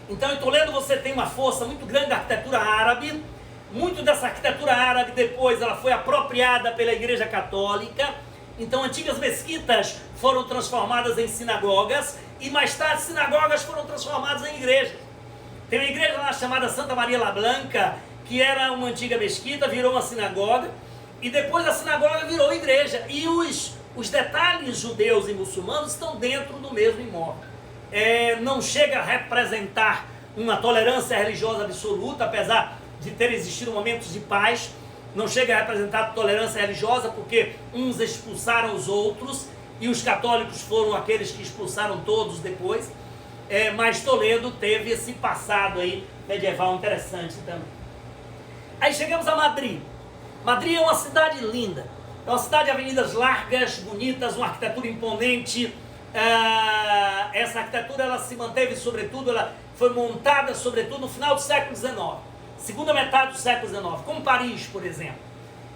Então em Toledo você tem uma força muito grande da arquitetura árabe. Muito dessa arquitetura árabe depois ela foi apropriada pela Igreja Católica. Então antigas mesquitas foram transformadas em sinagogas e mais tarde sinagogas foram transformadas em igrejas. Tem uma igreja lá chamada Santa Maria la Blanca, que era uma antiga mesquita, virou uma sinagoga e depois a sinagoga virou igreja. E os detalhes judeus e muçulmanos estão dentro do mesmo imóvel. Não chega a representar uma tolerância religiosa absoluta, apesar de ter existido momentos de paz. Não chega a representar tolerância religiosa porque uns expulsaram os outros e os católicos foram aqueles que expulsaram todos depois. Mas Toledo teve esse passado aí medieval interessante também. Aí chegamos a Madrid. Madrid é uma cidade linda. É uma cidade de avenidas largas, bonitas, uma arquitetura imponente. Essa arquitetura ela se manteve sobretudo, ela foi montada sobretudo no final do século XIX. Segunda metade do século XIX, como Paris, por exemplo.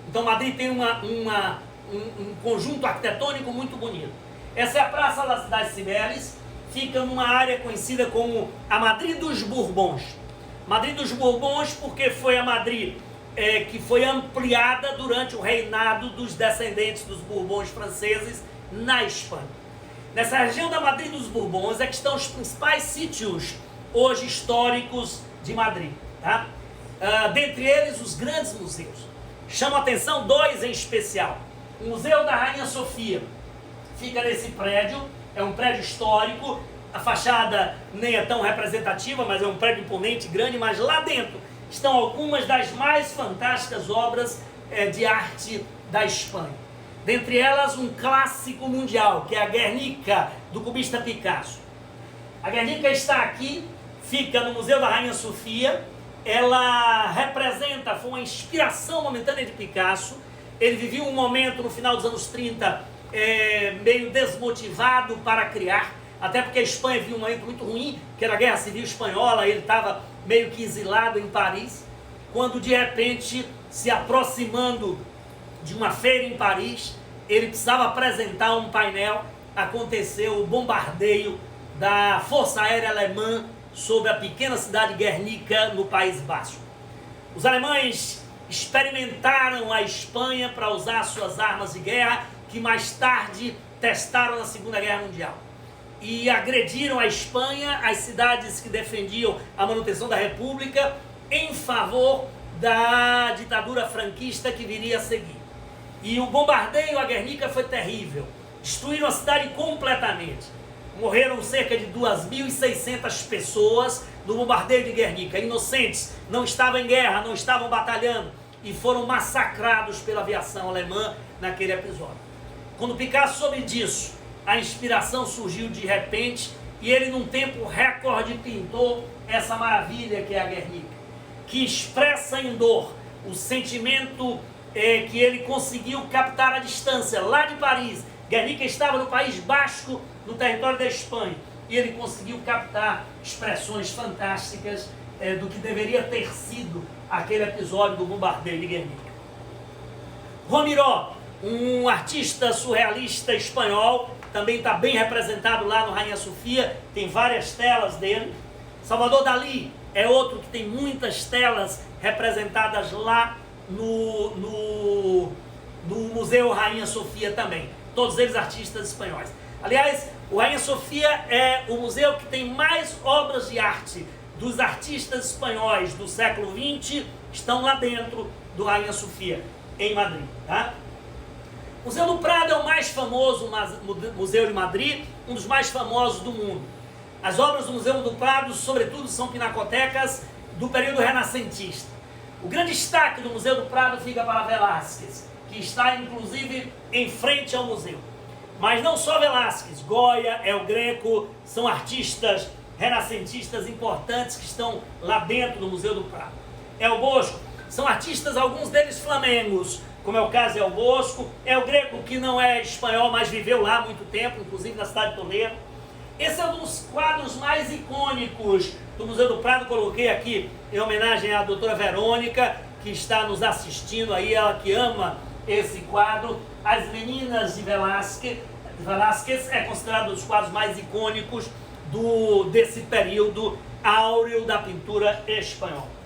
Então Madrid tem um conjunto arquitetônico muito bonito. Essa é a Praça das Cibeles, fica numa área conhecida como a Madrid dos Bourbons. Madrid dos Bourbons porque foi a Madrid que foi ampliada durante o reinado dos descendentes dos Bourbons franceses na Espanha. Nessa região da Madrid dos Bourbons é que estão os principais sítios hoje históricos de Madrid, tá? Dentre eles os grandes museus. Chama a atenção dois em especial. O Museu da Rainha Sofia fica nesse prédio, é um prédio histórico, a fachada nem é tão representativa, mas é um prédio imponente, grande, mas lá dentro estão algumas das mais fantásticas obras de arte da Espanha. Dentre elas um clássico mundial, que é a Guernica, do cubista Picasso. A Guernica está aqui, fica no Museu da Rainha Sofia. Ela representa, foi uma inspiração momentânea de Picasso. Ele vivia um momento no final dos anos 30 meio desmotivado para criar, até porque a Espanha vivia um momento muito ruim, que era a Guerra Civil Espanhola. Ele estava meio que exilado em Paris, quando de repente, se aproximando de uma feira em Paris, ele precisava apresentar um painel. Aconteceu o bombardeio da Força Aérea Alemã sobre a pequena cidade de Guernica, no País Basco. Os alemães experimentaram a Espanha para usar suas armas de guerra, que mais tarde testaram na Segunda Guerra Mundial. E agrediram a Espanha, as cidades que defendiam a manutenção da República, em favor da ditadura franquista que viria a seguir. E o bombardeio a Guernica foi terrível. Destruíram a cidade completamente. Morreram cerca de 2.600 pessoas no bombardeio de Guernica. Inocentes, não estavam em guerra, não estavam batalhando e foram massacrados pela aviação alemã naquele episódio. Quando Picasso soube disso, a inspiração surgiu de repente e ele, num tempo recorde, pintou essa maravilha que é a Guernica, que expressa em dor o sentimento que ele conseguiu captar à distância, lá de Paris. Guernica estava no País Basco, no território da Espanha, e ele conseguiu captar expressões fantásticas do que deveria ter sido aquele episódio do bombardeio de Guernica. Juan Miró, um artista surrealista espanhol, também está bem representado lá no Rainha Sofia, tem várias telas dele. Salvador Dalí é outro que tem muitas telas representadas lá no Museu Rainha Sofia também. Todos eles artistas espanhóis. Aliás, o Rainha Sofia é o museu que tem mais obras de arte dos artistas espanhóis do século XX, estão lá dentro do Rainha Sofia, em Madrid. Tá? O Museu do Prado é o mais famoso museu de Madrid, um dos mais famosos do mundo. As obras do Museu do Prado, sobretudo, são pinacotecas do período renascentista. O grande destaque do Museu do Prado fica para Velázquez, que está inclusive em frente ao museu. Mas não só Velázquez, Goya, El Greco, são artistas renascentistas importantes que estão lá dentro do Museu do Prado. El Bosco, são artistas, alguns deles flamengos, como é o caso de El Bosco. El Greco, que não é espanhol, mas viveu lá há muito tempo, inclusive na cidade de Toledo. Esse é um dos quadros mais icônicos do Museu do Prado. Coloquei aqui em homenagem à doutora Verônica, que está nos assistindo aí, ela que ama esse quadro. As Meninas de Velázquez é considerado um dos quadros mais icônicos desse período áureo da pintura espanhola.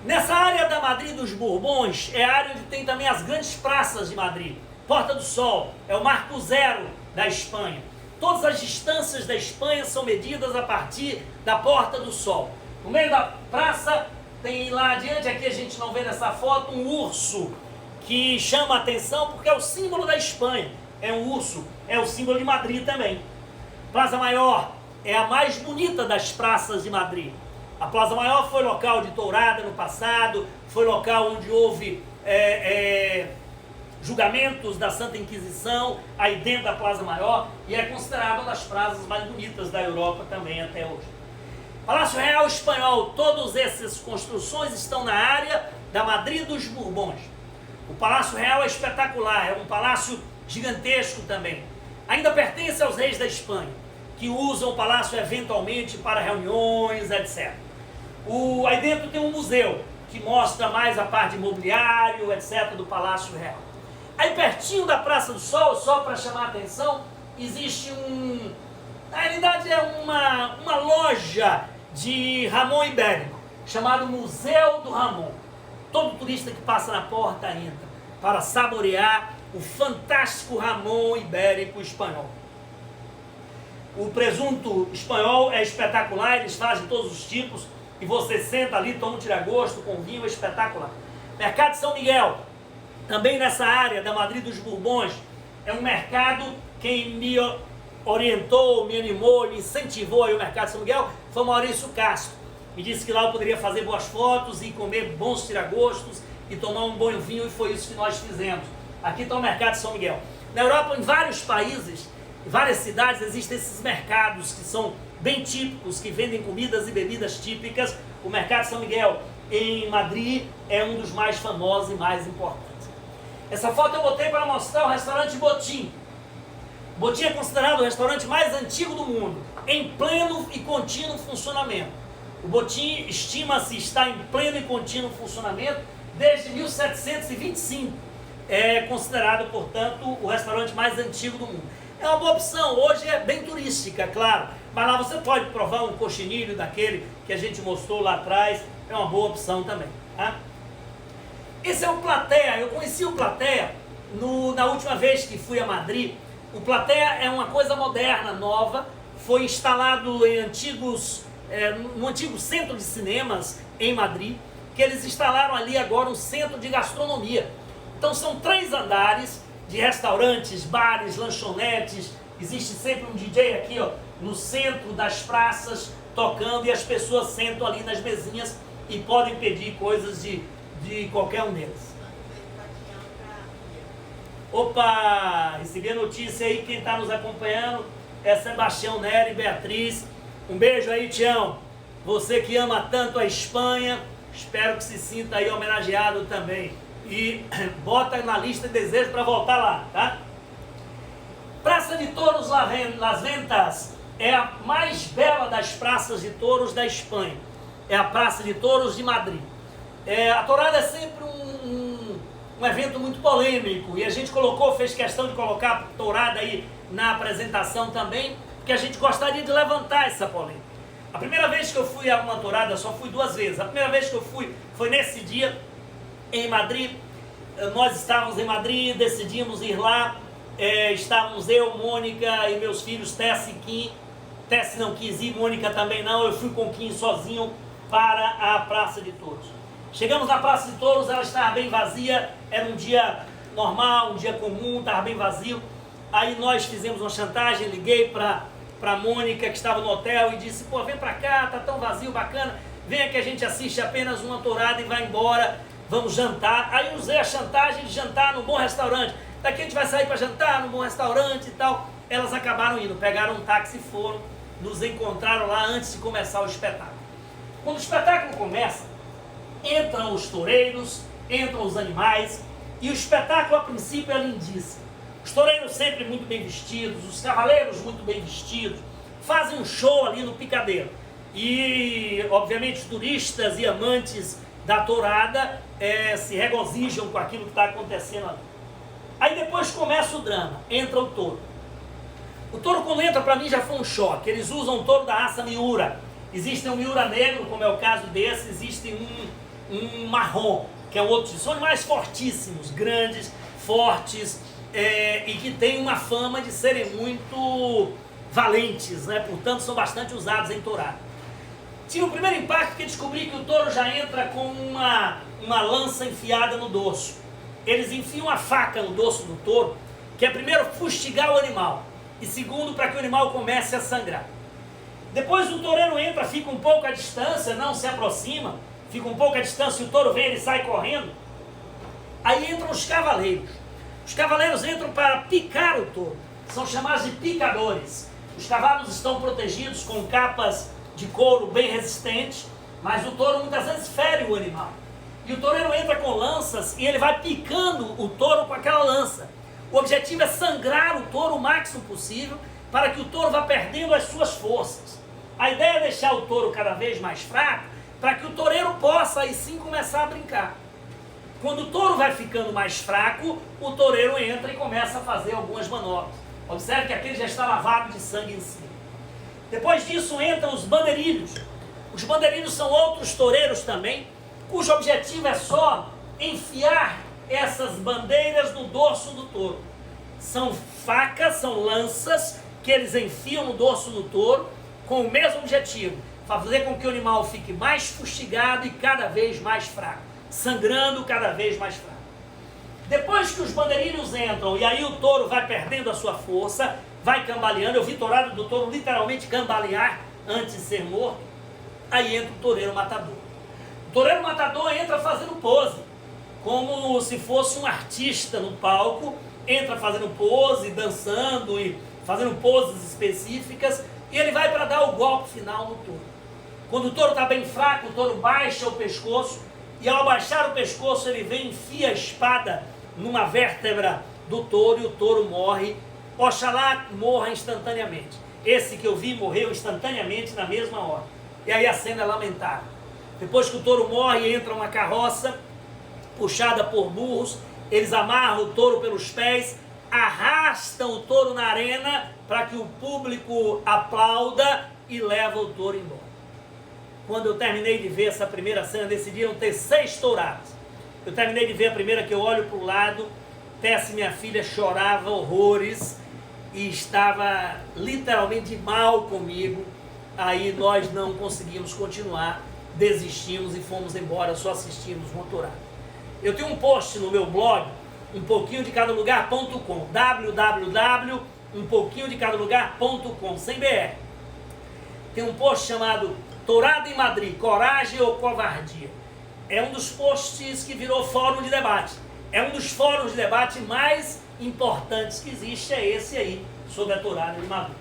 Nessa área da Madrid dos Bourbons, é a área onde tem também as grandes praças de Madrid. Porta do Sol é o marco zero da Espanha. Todas as distâncias da Espanha são medidas a partir da Porta do Sol. No meio da praça tem lá adiante, aqui a gente não vê nessa foto, um urso que chama a atenção porque é o símbolo da Espanha. É um urso, é o símbolo de Madrid também. Praça Maior é a mais bonita das praças de Madrid. A Plaza Maior foi local de tourada no passado, foi local onde houve julgamentos da Santa Inquisição, aí dentro da Plaza Maior, e é considerada uma das praças mais bonitas da Europa também até hoje. Palácio Real Espanhol, todas essas construções estão na área da Madrid dos Bourbons. O Palácio Real é espetacular, é um palácio gigantesco também. Ainda pertence aos reis da Espanha, que usam o palácio eventualmente para reuniões, etc. Aí dentro tem um museu, que mostra mais a parte de mobiliário, etc., do Palácio Real. Aí pertinho da Praça do Sol, só para chamar a atenção, existe na realidade é uma loja de Ramon Ibérico, chamado Museu do Ramon. Todo turista que passa na porta entra para saborear o fantástico Ramon Ibérico espanhol. O presunto espanhol é espetacular, eles fazem todos os tipos, e você senta ali, toma um tiragosto com vinho, é espetacular. Mercado de São Miguel, também nessa área da Madrid dos Bourbons, é um mercado, quem me orientou, me animou, me incentivou aí o Mercado de São Miguel, foi o Maurício Castro. Me disse que lá eu poderia fazer boas fotos e comer bons tiragostos e tomar um bom vinho, e foi isso que nós fizemos. Aqui está o Mercado de São Miguel. Na Europa, em vários países, em várias cidades, existem esses mercados que são bem típicos, que vendem comidas e bebidas típicas. O Mercado de São Miguel, em Madrid, é um dos mais famosos e mais importantes. Essa foto eu botei para mostrar o restaurante Botín. Botín é considerado o restaurante mais antigo do mundo, em pleno e contínuo funcionamento. O Botín estima-se estar em pleno e contínuo funcionamento desde 1725. É considerado, portanto, o restaurante mais antigo do mundo. É uma boa opção, hoje é bem turística, claro, mas lá você pode provar um coxinilho daquele que a gente mostrou lá atrás, é uma boa opção também. Tá? Esse é o Platea. Eu conheci o Platea na última vez que fui a Madrid. O Platea é uma coisa moderna, nova, foi instalado no antigo centro de cinemas em Madrid, que eles instalaram ali agora um centro de gastronomia. Então são 3 andares de restaurantes, bares, lanchonetes. Existe sempre um DJ aqui, ó, no centro das praças, tocando, e as pessoas sentam ali nas mesinhas e podem pedir coisas de qualquer um deles. Opa, recebi a notícia aí, quem está nos acompanhando é Sebastião Nery e Beatriz. Um beijo aí, Tião. Você que ama tanto a Espanha, espero que se sinta aí homenageado também. E bota na lista de desejos para voltar lá, tá? Praça de Touros Las Ventas é a mais bela das praças de touros da Espanha. É a Praça de Touros de Madrid. A tourada é sempre um evento muito polêmico, e a gente fez questão de colocar a tourada aí na apresentação também, porque a gente gostaria de levantar essa polêmica. A primeira vez que eu fui a uma tourada, só fui 2 vezes. A primeira vez que eu fui foi nesse dia, em Madrid. Nós estávamos em Madrid, decidimos ir lá, estávamos eu, Mônica e meus filhos, Tess e Kim. Tess não quis ir, Mônica também não, eu fui com Kim sozinho para a Praça de Touros. Chegamos na Praça de Touros, ela estava bem vazia, era um dia normal, um dia comum, estava bem vazio. Aí nós fizemos uma chantagem, liguei para a Mônica, que estava no hotel, e disse: pô, vem para cá, tá tão vazio, bacana, venha que a gente assiste apenas uma tourada e vai embora, vamos jantar. Aí usei a chantagem de jantar num bom restaurante. Daqui a gente vai sair para jantar num bom restaurante e tal. Elas acabaram indo, pegaram um táxi e foram, nos encontraram lá antes de começar o espetáculo. Quando o espetáculo começa, entram os toureiros, entram os animais, e o espetáculo a princípio é lindíssimo. Os toureiros sempre muito bem vestidos, os cavaleiros muito bem vestidos, fazem um show ali no picadeiro. E, obviamente, os turistas e amantes da tourada se regozijam com aquilo que está acontecendo ali. Aí depois começa o drama, entra o touro. O touro, quando entra, para mim já foi um choque. Eles usam o touro da raça Miura. Existe um Miura negro, como é o caso desse, existe um marrom, que é um outro. São animais fortíssimos, grandes, fortes, e que têm uma fama de serem muito valentes, né? Portanto, são bastante usados em tourada. Tinha o primeiro impacto que descobri que o touro já entra com uma lança enfiada no dorso. Eles enfiam a faca no dorso do touro, que é primeiro fustigar o animal, e segundo, para que o animal comece a sangrar. Depois o toureiro entra, fica um pouco à distância, não se aproxima, fica um pouco à distância, e o touro vem, ele sai correndo. Aí entram os cavaleiros. Os cavaleiros entram para picar o touro, são chamados de picadores. Os cavalos estão protegidos com capas de couro bem resistentes, mas o touro muitas vezes fere o animal. E o toureiro entra com lanças e ele vai picando o touro com aquela lança. O objetivo é sangrar o touro o máximo possível para que o touro vá perdendo as suas forças. A ideia é deixar o touro cada vez mais fraco para que o toureiro possa aí sim começar a brincar. Quando o touro vai ficando mais fraco, o toureiro entra e começa a fazer algumas manobras. Observe que aquele já está lavado de sangue em cima. Depois disso entram os bandeirilhos. Os bandeirilhos são outros toureiros também, cujo objetivo é só enfiar essas bandeiras no dorso do touro. São facas, são lanças que eles enfiam no dorso do touro com o mesmo objetivo, fazer com que o animal fique mais fustigado e cada vez mais fraco, sangrando cada vez mais fraco. Depois que os bandeirilhos entram e aí o touro vai perdendo a sua força, vai cambaleando, eu vi tourada do touro literalmente cambalear antes de ser morto, aí entra o toureiro matador. O toureiro matador entra fazendo pose, como se fosse um artista no palco, entra fazendo pose, dançando e fazendo poses específicas, e ele vai para dar o golpe final no touro. Quando o touro está bem fraco, o touro baixa o pescoço, e ao baixar o pescoço ele vem e enfia a espada numa vértebra do touro e o touro morre. Oxalá morra instantaneamente. Esse que eu vi morreu instantaneamente na mesma hora. E aí a cena é lamentável. Depois que o touro morre, entra uma carroça puxada por burros, eles amarram o touro pelos pés, arrastam o touro na arena para que o público aplauda e leva o touro embora. Quando eu terminei de ver essa primeira cena, decidiram ter 6 touradas. Eu terminei de ver a primeira, que eu olho para o lado, Tess, minha filha, chorava horrores e estava literalmente mal comigo. Aí nós não conseguimos continuar, desistimos e fomos embora, só assistimos uma tourada. Eu tenho um post no meu blog, umpouquinhodecadalugar.com, www.umpouquinhodecadalugar.com, sem BR. Tem um post chamado Tourada em Madrid, coragem ou covardia? É um dos posts que virou fórum de debate. É um dos fóruns de debate mais importantes que existe, é esse aí, sobre a tourada de Madrid.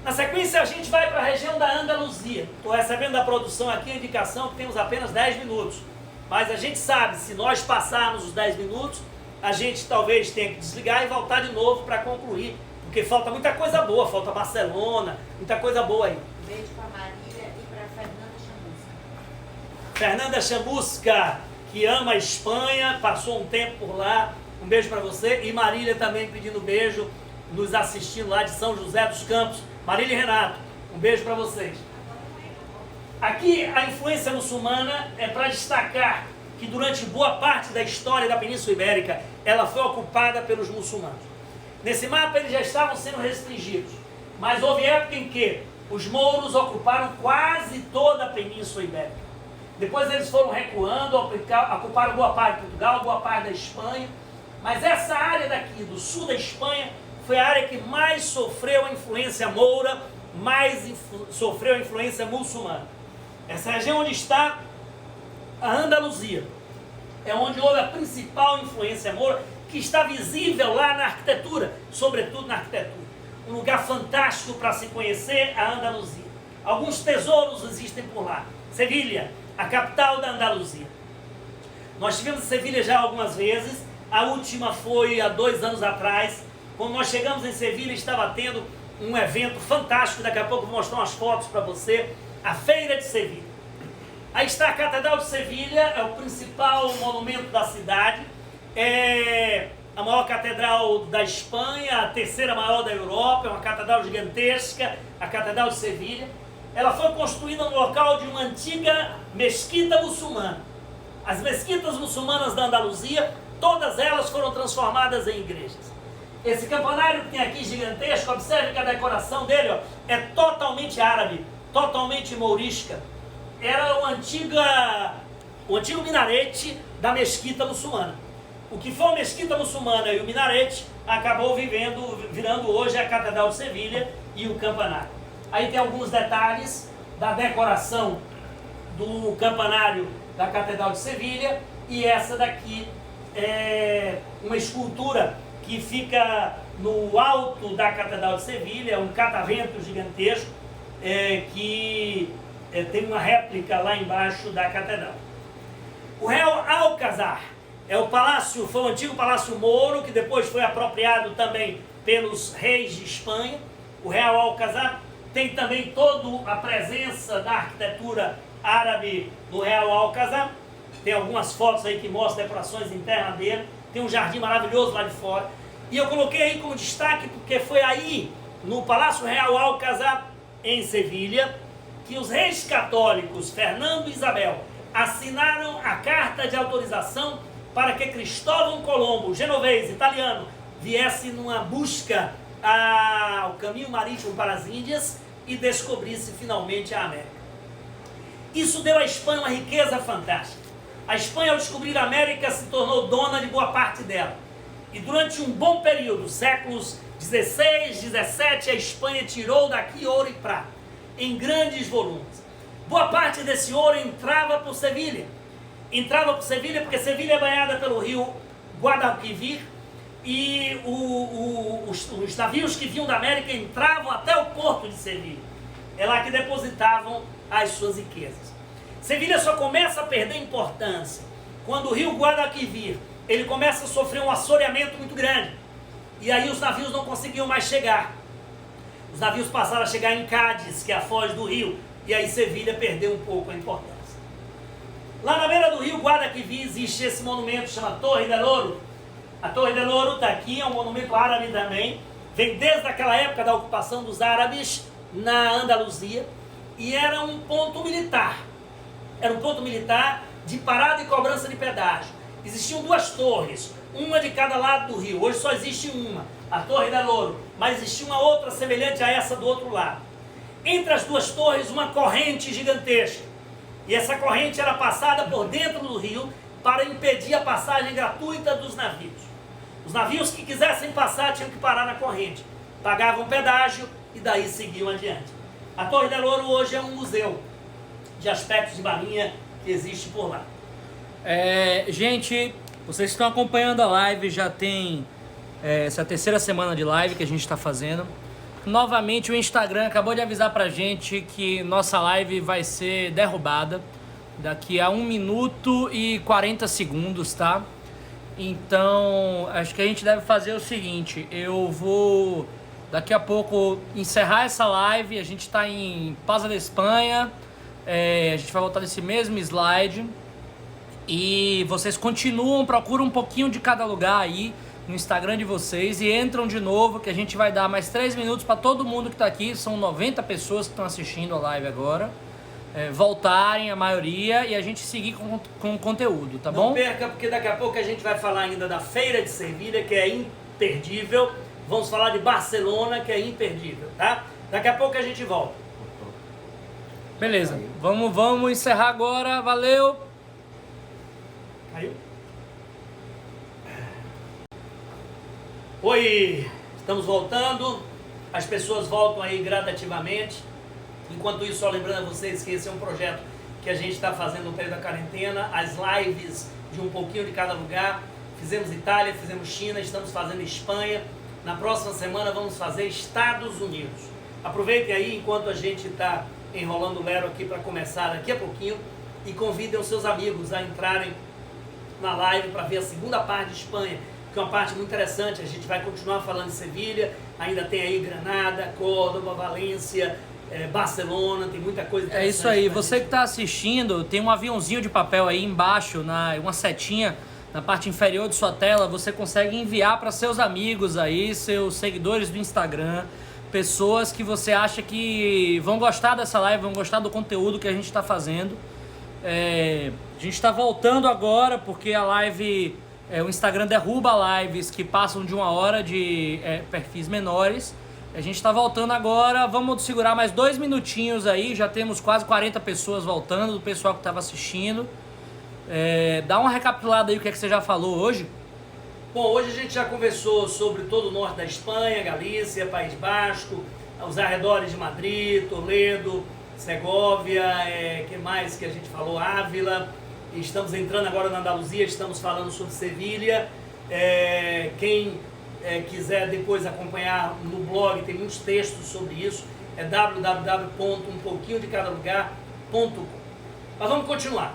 Na sequência a gente vai para a região da Andaluzia. Estou recebendo da produção aqui a indicação que temos apenas 10 minutos. Mas a gente sabe, se nós passarmos os 10 minutos, a gente talvez tenha que desligar e voltar de novo para concluir. Porque falta muita coisa boa, falta Barcelona, muita coisa boa aí. Beijo para Marília e para Fernanda Chamusca. Fernanda Chamusca, que ama a Espanha, passou um tempo por lá. Um beijo para você. E Marília também pedindo beijo, nos assistindo lá de São José dos Campos. Marília e Renato, um beijo para vocês. Aqui a influência muçulmana é para destacar que durante boa parte da história da Península Ibérica ela foi ocupada pelos muçulmanos. Nesse mapa eles já estavam sendo restringidos, mas houve época em que os mouros ocuparam quase toda a Península Ibérica. Depois eles foram recuando, ocuparam boa parte de Portugal, boa parte da Espanha, mas essa área daqui do sul da Espanha foi a área que mais sofreu a influência moura, mais sofreu a influência muçulmana. Essa região onde está a Andaluzia é onde houve a principal influência moura, que está visível lá na arquitetura, sobretudo na arquitetura. Um lugar fantástico para se conhecer a Andaluzia. Alguns tesouros existem por lá. Sevilha, a capital da Andaluzia. Nós estivemos em Sevilha já algumas vezes A última foi há 2 anos atrás. Quando nós chegamos em Sevilha, estava tendo um evento fantástico. Daqui a pouco eu vou mostrar umas fotos para você. A Feira de Sevilha. Aí está a Catedral de Sevilha, é o principal monumento da cidade. É a maior catedral da Espanha, a terceira maior da Europa, é uma catedral gigantesca, a Catedral de Sevilha. Ela foi construída no local de uma antiga mesquita muçulmana. As mesquitas muçulmanas da Andaluzia, todas elas foram transformadas em igrejas. Esse campanário que tem aqui gigantesco, observe que a decoração dele, ó, é totalmente árabe, totalmente mourisca. Era o antigo minarete da mesquita muçulmana. O que foi a mesquita muçulmana e o minarete acabou virando hoje a Catedral de Sevilha e o campanário. Aí tem alguns detalhes da decoração do campanário da Catedral de Sevilha, e essa daqui é uma escultura que fica no alto da Catedral de Sevilha, um catavento gigantesco que tem uma réplica lá embaixo da catedral. O Real Alcázar foi o antigo Palácio Moro, que depois foi apropriado também pelos reis de Espanha. O Real Alcázar tem também toda a presença da arquitetura árabe no Real Alcázar. Tem algumas fotos aí que mostram decorações internas dele. Tem um jardim maravilhoso lá de fora. E eu coloquei aí como destaque porque foi aí, no Palácio Real Alcázar, em Sevilha, que os reis católicos Fernando e Isabel assinaram a carta de autorização para que Cristóvão Colombo, genovês, italiano, viesse numa busca ao caminho marítimo para as Índias e descobrisse finalmente a América. Isso deu à Espanha uma riqueza fantástica. A Espanha, ao descobrir a América, se tornou dona de boa parte dela. E durante um bom período, séculos 16, 17, a Espanha tirou daqui ouro e prata, em grandes volumes. Boa parte desse ouro entrava por Sevilha. Entrava por Sevilha porque Sevilha é banhada pelo rio Guadalquivir, e os navios que vinham da América entravam até o porto de Sevilha. É lá que depositavam as suas riquezas. Sevilha só começa a perder importância quando o rio Guadalquivir ele começa a sofrer um assoreamento muito grande. E aí os navios não conseguiam mais chegar. Os navios passaram a chegar em Cádiz, que é a foz do rio, e aí Sevilha perdeu um pouco a importância. Lá na beira do rio Guadalquivir existe esse monumento, chama Torre del Oro. A Torre del Oro está aqui, é um monumento árabe também. Vem desde aquela época da ocupação dos árabes na Andaluzia. E era um ponto militar. Era um ponto militar de parada e cobrança de pedágio. Existiam 2 torres, uma de cada lado do rio. Hoje só existe uma, a Torre del Oro. Mas existia uma outra semelhante a essa do outro lado. Entre as 2 torres, uma corrente gigantesca. E essa corrente era passada por dentro do rio para impedir a passagem gratuita dos navios. Os navios que quisessem passar tinham que parar na corrente. Pagavam pedágio e daí seguiam adiante. A Torre del Oro hoje é um museu de aspectos de marinha que existe por lá. Gente, vocês que estão acompanhando a live, já tem essa terceira semana de live que a gente está fazendo. Novamente o Instagram acabou de avisar pra gente que nossa live vai ser derrubada daqui a 1 minuto e 40 segundos, tá? Então, acho que a gente deve fazer o seguinte, eu vou daqui a pouco encerrar essa live, a gente tá em Plaza de Espanha, a gente vai voltar nesse mesmo slide e vocês continuam, procuram um pouquinho de cada lugar aí no Instagram de vocês e entram de novo, que a gente vai dar mais 3 minutos para todo mundo que está aqui, são 90 pessoas que estão assistindo a live agora, voltarem a maioria e a gente seguir com o conteúdo, tá bom? Não perca, porque daqui a pouco a gente vai falar ainda da Feira de Sevilha, que é imperdível, vamos falar de Barcelona, que é imperdível, tá? Daqui a pouco a gente volta. Beleza, vamos encerrar agora, valeu! Caiu? Oi, estamos voltando, as pessoas voltam aí gradativamente. Enquanto isso, só lembrando a vocês que esse é um projeto que a gente está fazendo no período da quarentena, as lives de um pouquinho de cada lugar. Fizemos Itália, fizemos China, estamos fazendo Espanha. Na próxima semana vamos fazer Estados Unidos. Aproveitem aí enquanto a gente está enrolando o Lero aqui para começar daqui a pouquinho e convidem os seus amigos a entrarem na live para ver a segunda parte de Espanha, que é uma parte muito interessante. A gente vai continuar falando de Sevilha, ainda tem aí Granada, Córdoba, Valência, Barcelona, tem muita coisa interessante. É isso aí, você que está assistindo, tem um aviãozinho de papel aí embaixo, uma setinha na parte inferior de sua tela, você consegue enviar para seus amigos aí, seus seguidores do Instagram, pessoas que você acha que vão gostar dessa live, vão gostar do conteúdo que a gente está fazendo. A gente está voltando agora porque a live, o Instagram derruba lives que passam de 1 hora de perfis menores. A gente está voltando agora, vamos segurar mais 2 minutinhos aí, já temos quase 40 pessoas voltando, do pessoal que estava assistindo. Dá uma recapitulada aí o que é que você já falou hoje. Bom, hoje a gente já conversou sobre todo o norte da Espanha, Galícia, País Basco, os arredores de Madrid, Toledo, Segóvia, que mais que a gente falou? Ávila. Estamos entrando agora na Andaluzia, estamos falando sobre Sevilha. Quem quiser depois acompanhar no blog, tem muitos textos sobre isso, é www.umpoquinhodecadalugar.com. Mas vamos continuar.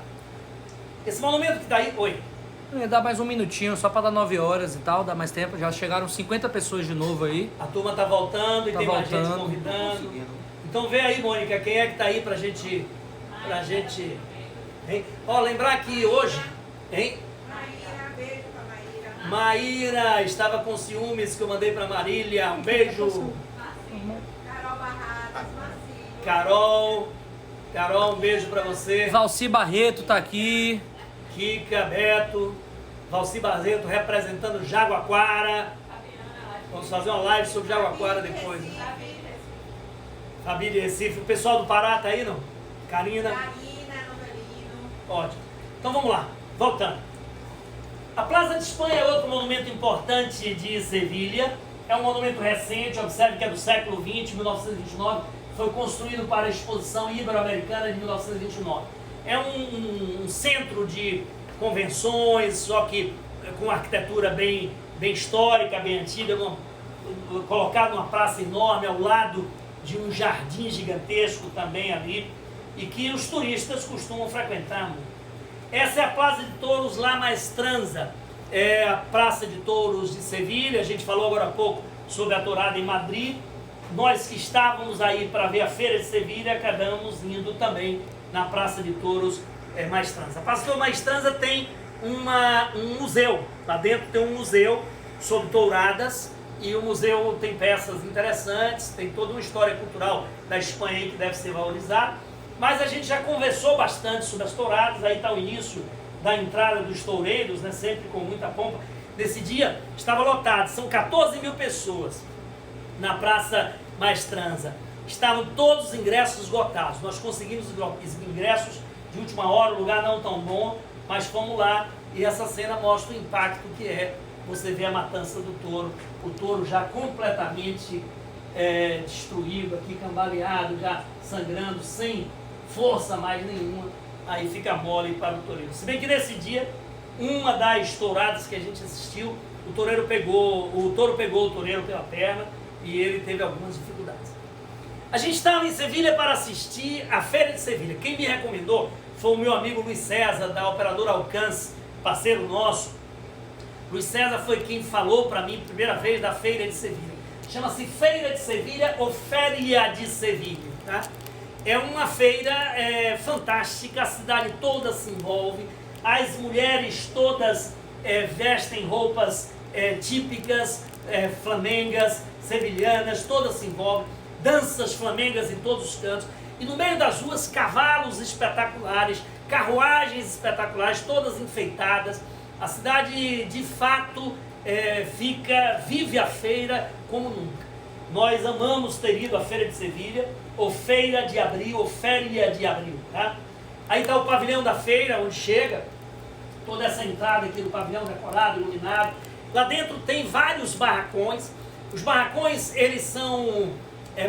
Esse monumento que está aí, oi. Dá mais um minutinho, só para dar 9 horas e tal, dá mais tempo. Já chegaram 50 pessoas de novo aí. A turma está voltando e tem mais gente convidando. Então vê aí, Mônica, quem é que está aí pra gente... Hein? Ó, lembrar que hoje, hein? Maíra, beijo pra Maíra. Maíra, estava com ciúmes que eu mandei pra Marília, um beijo. Carol Barradas, Marcinho. Carol, um beijo pra você. Valci Barreto tá aqui. Kika, Beto, Valci Barreto representando Jaguaquara. Vamos fazer uma live sobre Jaguaquara depois. Fabi de Recife. O pessoal do Pará tá aí, não? Karina. Novelino. Ótimo. Então vamos lá, voltando. A Plaza de Espanha é outro monumento importante de Sevilha. É um monumento recente, observe que é do século XX, 1929. Foi construído para a Exposição Ibero-Americana de 1929. É um centro de convenções, só que com arquitetura bem histórica, bem antiga, colocado numa praça enorme ao lado de um jardim gigantesco também ali, e que os turistas costumam frequentar muito. Essa é a Plaza de Touros La Maestranza, é a Praça de Touros de Sevilha. A gente falou agora há pouco sobre a tourada em Madrid. Nós que estávamos aí para ver a Feira de Sevilha, acabamos indo também na Praça de Touros Maestranza. A Praça de Touros Maestranza tem um museu, lá dentro tem um museu sobre touradas, e o museu tem peças interessantes, tem toda uma história cultural da Espanha aí que deve ser valorizada. Mas a gente já conversou bastante sobre as touradas, aí está o início da entrada dos toureiros, né, sempre com muita pompa. Nesse dia estava lotado, são 14 mil pessoas na Praça Maestranza. Estavam todos os ingressos esgotados. Nós conseguimos ingressos de última hora, o lugar não tão bom, mas fomos lá e essa cena mostra o impacto que é você ver a matança do touro, o touro já completamente destruído aqui, cambaleado, já sangrando, sem força mais nenhuma, aí fica mole para o toureiro. Se bem que nesse dia, uma das touradas que a gente assistiu, o touro pegou o toureiro pela perna e ele teve algumas dificuldades. A gente estava em Sevilha para assistir a Feira de Sevilha. Quem me recomendou foi o meu amigo Luiz César, da operadora Alcance, parceiro nosso. Luiz César foi quem falou para mim, primeira vez, da Feira de Sevilha. Chama-se Feira de Sevilha ou Féria de Sevilha, tá? É uma feira fantástica, a cidade toda se envolve, as mulheres todas vestem roupas típicas, flamengas, sevilhanas, todas se envolvem, danças flamengas em todos os cantos, e no meio das ruas, cavalos espetaculares, carruagens espetaculares, todas enfeitadas. A cidade, de fato, vive a feira como nunca. Nós amamos ter ido à Feira de Sevilha, ou Feira de Abril, ou Féria de Abril, tá? Aí está o pavilhão da feira, onde chega toda essa entrada aqui do pavilhão decorado, iluminado. Lá dentro tem vários barracões. Os barracões, eles são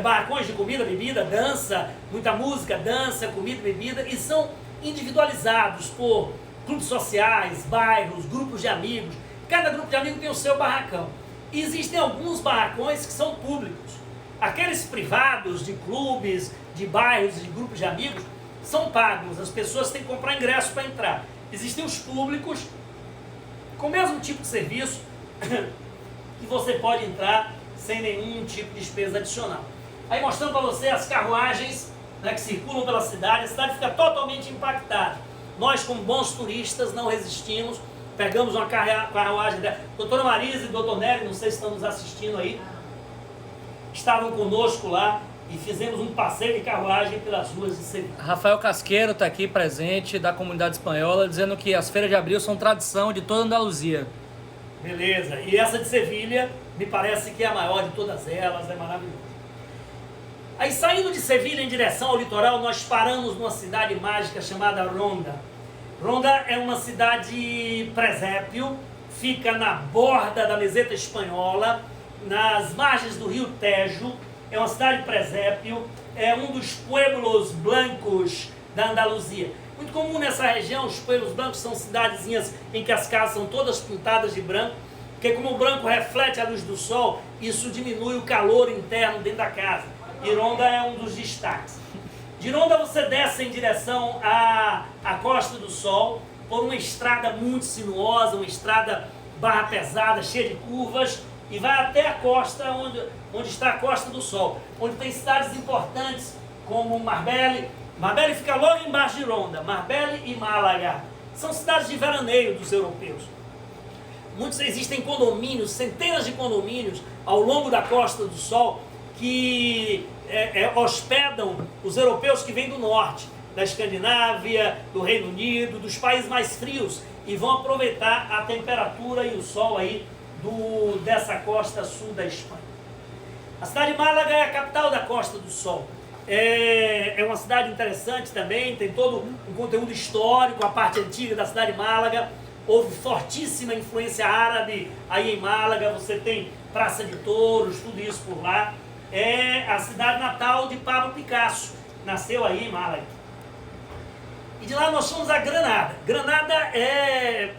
barracões de comida, bebida, dança, muita música, dança, comida, bebida, e são individualizados por clubes sociais, bairros, grupos de amigos. Cada grupo de amigos tem o seu barracão. E existem alguns barracões que são públicos. Aqueles privados de clubes, de bairros, de grupos de amigos, são pagos. As pessoas têm que comprar ingresso para entrar. Existem os públicos, com o mesmo tipo de serviço que você pode entrar sem nenhum tipo de despesa adicional. Aí mostrando para você as carruagens, né, que circulam pela cidade, a cidade fica totalmente impactada. Nós, como bons turistas, não resistimos, pegamos uma carruagem dela. Doutora Marisa e doutor Nery, não sei se estão nos assistindo aí, estavam conosco lá e fizemos um passeio de carruagem pelas ruas de Sevilha. Rafael Casqueiro está aqui presente, da comunidade espanhola, dizendo que as feiras de abril são tradição de toda a Andaluzia. Beleza, e essa de Sevilha me parece que é a maior de todas elas, é maravilhosa. Aí saindo de Sevilha em direção ao litoral, nós paramos numa cidade mágica chamada Ronda. Ronda é uma cidade presépio, fica na borda da meseta espanhola, nas margens do rio Tejo, é uma cidade presépio, é um dos pueblos blancos da Andaluzia. Muito comum nessa região, os pueblos blancos são cidadezinhas em que as casas são todas pintadas de branco, porque como o branco reflete a luz do sol, isso diminui o calor interno dentro da casa. E Ronda é um dos destaques. De Ronda você desce em direção à Costa do Sol, por uma estrada muito sinuosa, uma estrada barra pesada, cheia de curvas, e vai até a costa, onde está a Costa do Sol, onde tem cidades importantes como Marbella. Marbella fica logo embaixo de Ronda, Marbella e Málaga. São cidades de veraneio dos europeus. Existem condomínios, centenas de condomínios ao longo da Costa do Sol que hospedam os europeus que vêm do norte, da Escandinávia, do Reino Unido, dos países mais frios, e vão aproveitar a temperatura e o sol aí dessa costa sul da Espanha. A cidade de Málaga é a capital da Costa do Sol. É uma cidade interessante também, tem todo um conteúdo histórico, a parte antiga da cidade de Málaga. Houve fortíssima influência árabe aí em Málaga, você tem Praça de Touros, tudo isso por lá. É a cidade natal de Pablo Picasso, nasceu aí em Málaga. E de lá nós fomos a Granada. Granada é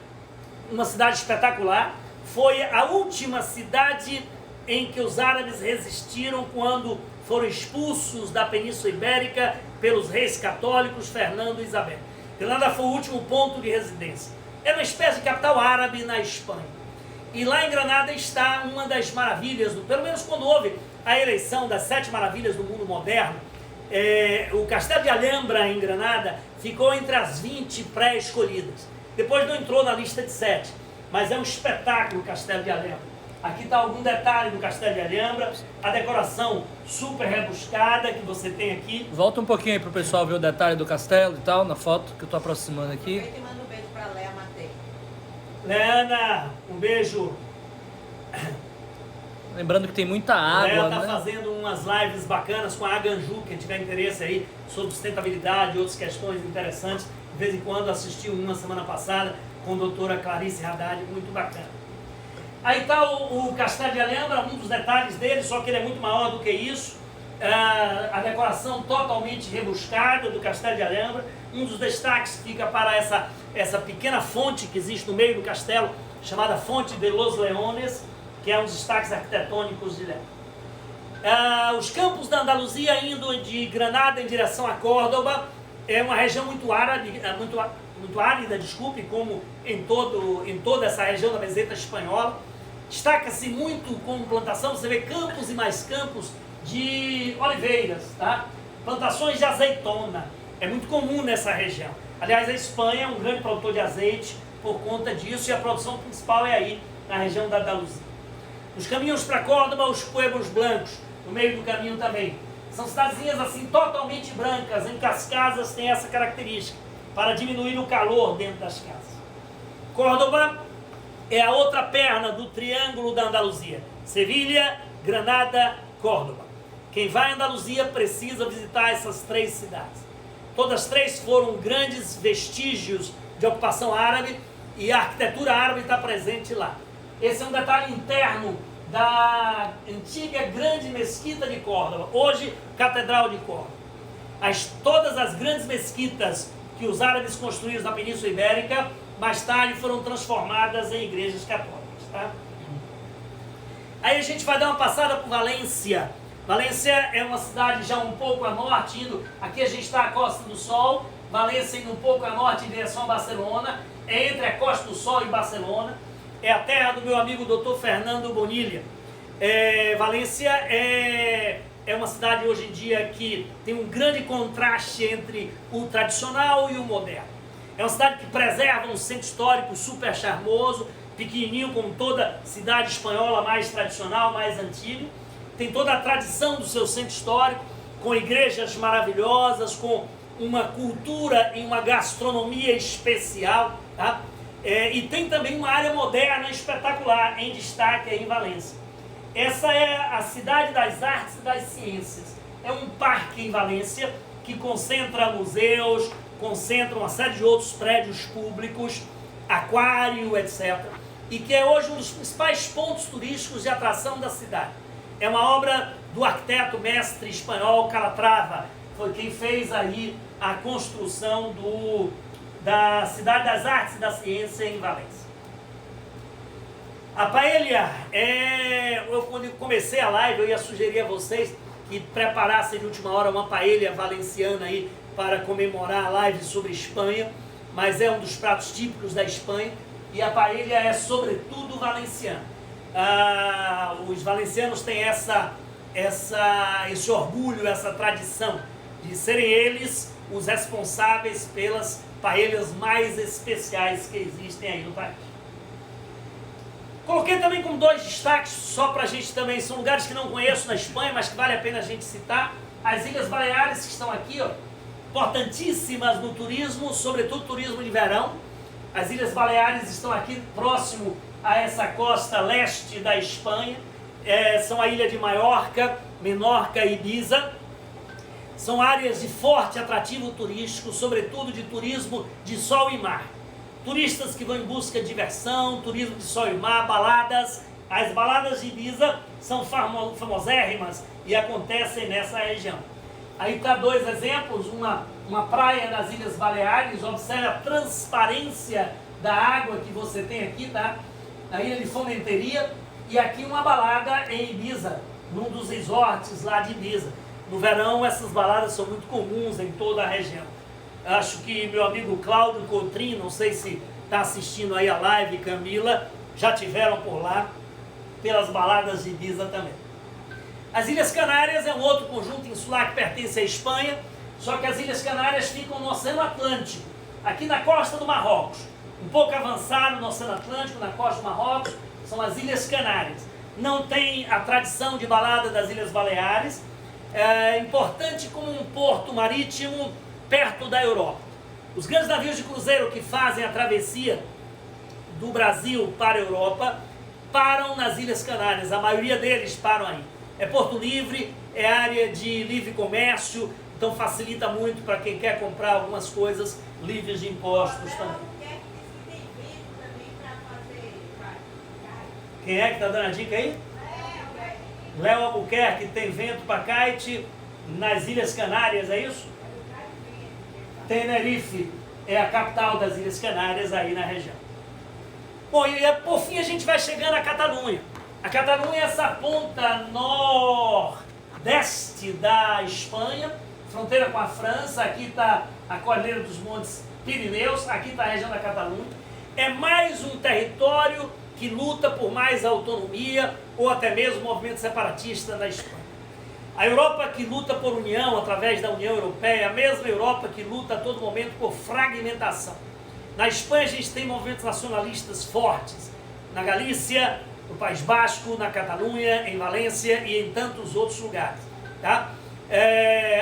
uma cidade espetacular, foi a última cidade em que os árabes resistiram quando foram expulsos da Península Ibérica pelos reis católicos Fernando e Isabel. Granada foi o último ponto de residência. Era uma espécie de capital árabe na Espanha. E lá em Granada está uma das maravilhas, pelo menos quando houve a eleição das 7 maravilhas do mundo moderno, o Castelo de Alhambra em Granada ficou entre as 20 pré-escolhidas. Depois não entrou na lista de 7, mas é um espetáculo o Castelo de Alhambra. Aqui está algum detalhe do Castelo de Alhambra, a decoração super rebuscada que você tem aqui. Volta um pouquinho aí para o pessoal ver o detalhe do castelo e tal, na foto que eu estou aproximando aqui. Eu te mando um beijo para Léa Matei. Leana, um beijo. Lembrando que tem muita água, Léa está né? fazendo umas lives bacanas com a Aganju, quem tiver interesse aí sobre sustentabilidade e outras questões interessantes. De vez em quando assistiu uma semana passada com a doutora Clarice Haddad, muito bacana. Aí está o Castelo de Alhambra, um dos detalhes dele, só que ele é muito maior do que isso. A decoração totalmente rebuscada do Castelo de Alhambra. Um dos destaques fica para essa pequena fonte que existe no meio do castelo, chamada Fonte de los Leones, que é um dos destaques arquitetônicos de lá. Os campos da Andaluzia, indo de Granada em direção a Córdoba, é uma região muito árida, como em toda essa região da meseta espanhola. Destaca-se muito com plantação, você vê campos e mais campos de oliveiras, tá? Plantações de azeitona, é muito comum nessa região. Aliás, a Espanha é um grande produtor de azeite por conta disso, e a produção principal é aí, na região da Andaluzia. Os caminhos para Córdoba, os pueblos blancos, no meio do caminho também. São cidadezinhas assim totalmente brancas, em que as casas têm essa característica, para diminuir o calor dentro das casas. Córdoba é a outra perna do triângulo da Andaluzia. Sevilha, Granada, Córdoba. Quem vai à Andaluzia precisa visitar essas 3 cidades. Todas 3 foram grandes vestígios de ocupação árabe, e a arquitetura árabe está presente lá. Esse é um detalhe interno da antiga grande mesquita de Córdoba, hoje Catedral de Córdoba. Todas as grandes mesquitas que os árabes construíram na Península Ibérica, mais tarde foram transformadas em igrejas católicas. Tá? Aí a gente vai dar uma passada por Valência. Valência é uma cidade já um pouco a norte, aqui a gente está à Costa do Sol, Valência indo um pouco a norte em direção a Barcelona, é entre a Costa do Sol e Barcelona. é a terra do meu amigo Dr. Fernando Bonilha. Valência é uma cidade hoje em dia que tem um grande contraste entre o tradicional e o moderno. É uma cidade que preserva um centro histórico super charmoso, pequenininho como toda cidade espanhola mais tradicional, mais antiga. Tem toda a tradição do seu centro histórico, com igrejas maravilhosas, com uma cultura e uma gastronomia especial, tá? E tem também uma área moderna espetacular em destaque aí em Valência. Essa é a cidade das artes e das ciências. É um parque em Valência que concentra museus, concentra uma série de outros prédios públicos, aquário, etc. E que é hoje um dos principais pontos turísticos de atração da cidade. É uma obra do arquiteto mestre espanhol Calatrava, foi quem fez aí a construção da Cidade das Artes e da Ciência em Valência. A paella, quando comecei a live, eu ia sugerir a vocês que preparassem de última hora uma paella valenciana aí para comemorar a live sobre Espanha, mas é um dos pratos típicos da Espanha e a paella é sobretudo valenciana. Os valencianos têm esse orgulho, essa tradição de serem eles os responsáveis pelas paellas mais especiais que existem aí no país. Coloquei também como 2 destaques, só para a gente também, são lugares que não conheço na Espanha, mas que vale a pena a gente citar. As Ilhas Baleares, que estão aqui, ó, importantíssimas no turismo, sobretudo turismo de verão. As Ilhas Baleares estão aqui próximo a essa costa leste da Espanha. São a ilha de Maiorca, Menorca e Ibiza. São áreas de forte atrativo turístico, sobretudo de turismo de sol e mar. Turistas que vão em busca de diversão, turismo de sol e mar, baladas. As baladas de Ibiza são famosérrimas e acontecem nessa região. Aí está 2 exemplos, uma praia nas Ilhas Baleares, observe a transparência da água que você tem aqui, tá? Na ilha de Formenteria, e aqui uma balada em Ibiza, num dos resorts lá de Ibiza. No verão essas baladas são muito comuns em toda a região. Acho que meu amigo Cláudio Coutrin, não sei se está assistindo aí a live, Camila, já tiveram por lá, pelas baladas de Ibiza também. As Ilhas Canárias é um outro conjunto insular que pertence à Espanha, só que as Ilhas Canárias ficam no Oceano Atlântico, aqui na costa do Marrocos. Um pouco avançado no Oceano Atlântico, na costa do Marrocos, são as Ilhas Canárias. Não tem a tradição de balada das Ilhas Baleares, é importante como um porto marítimo perto da Europa. Os grandes navios de cruzeiro que fazem a travessia do Brasil para a Europa param nas Ilhas Canárias, a maioria deles param aí. É porto livre, é área de livre comércio, então facilita muito para quem quer comprar algumas coisas livres de impostos também. Quem é que está dando a dica aí? Léo Albuquerque tem vento para kite nas Ilhas Canárias, é isso? Tenerife é a capital das Ilhas Canárias aí na região. Bom, e por fim a gente vai chegando à Catalunha. A Catalunha é essa ponta nordeste da Espanha, fronteira com a França. Aqui está a Cordilheira dos Montes Pirineus, aqui está a região da Catalunha. É mais um território que luta por mais autonomia ou até mesmo movimento separatista na Espanha. A Europa que luta por união através da União Europeia, a mesma Europa que luta a todo momento por fragmentação. Na Espanha a gente tem movimentos nacionalistas fortes, na Galícia, no País Basco, na Catalunha, em Valência e em tantos outros lugares. Tá?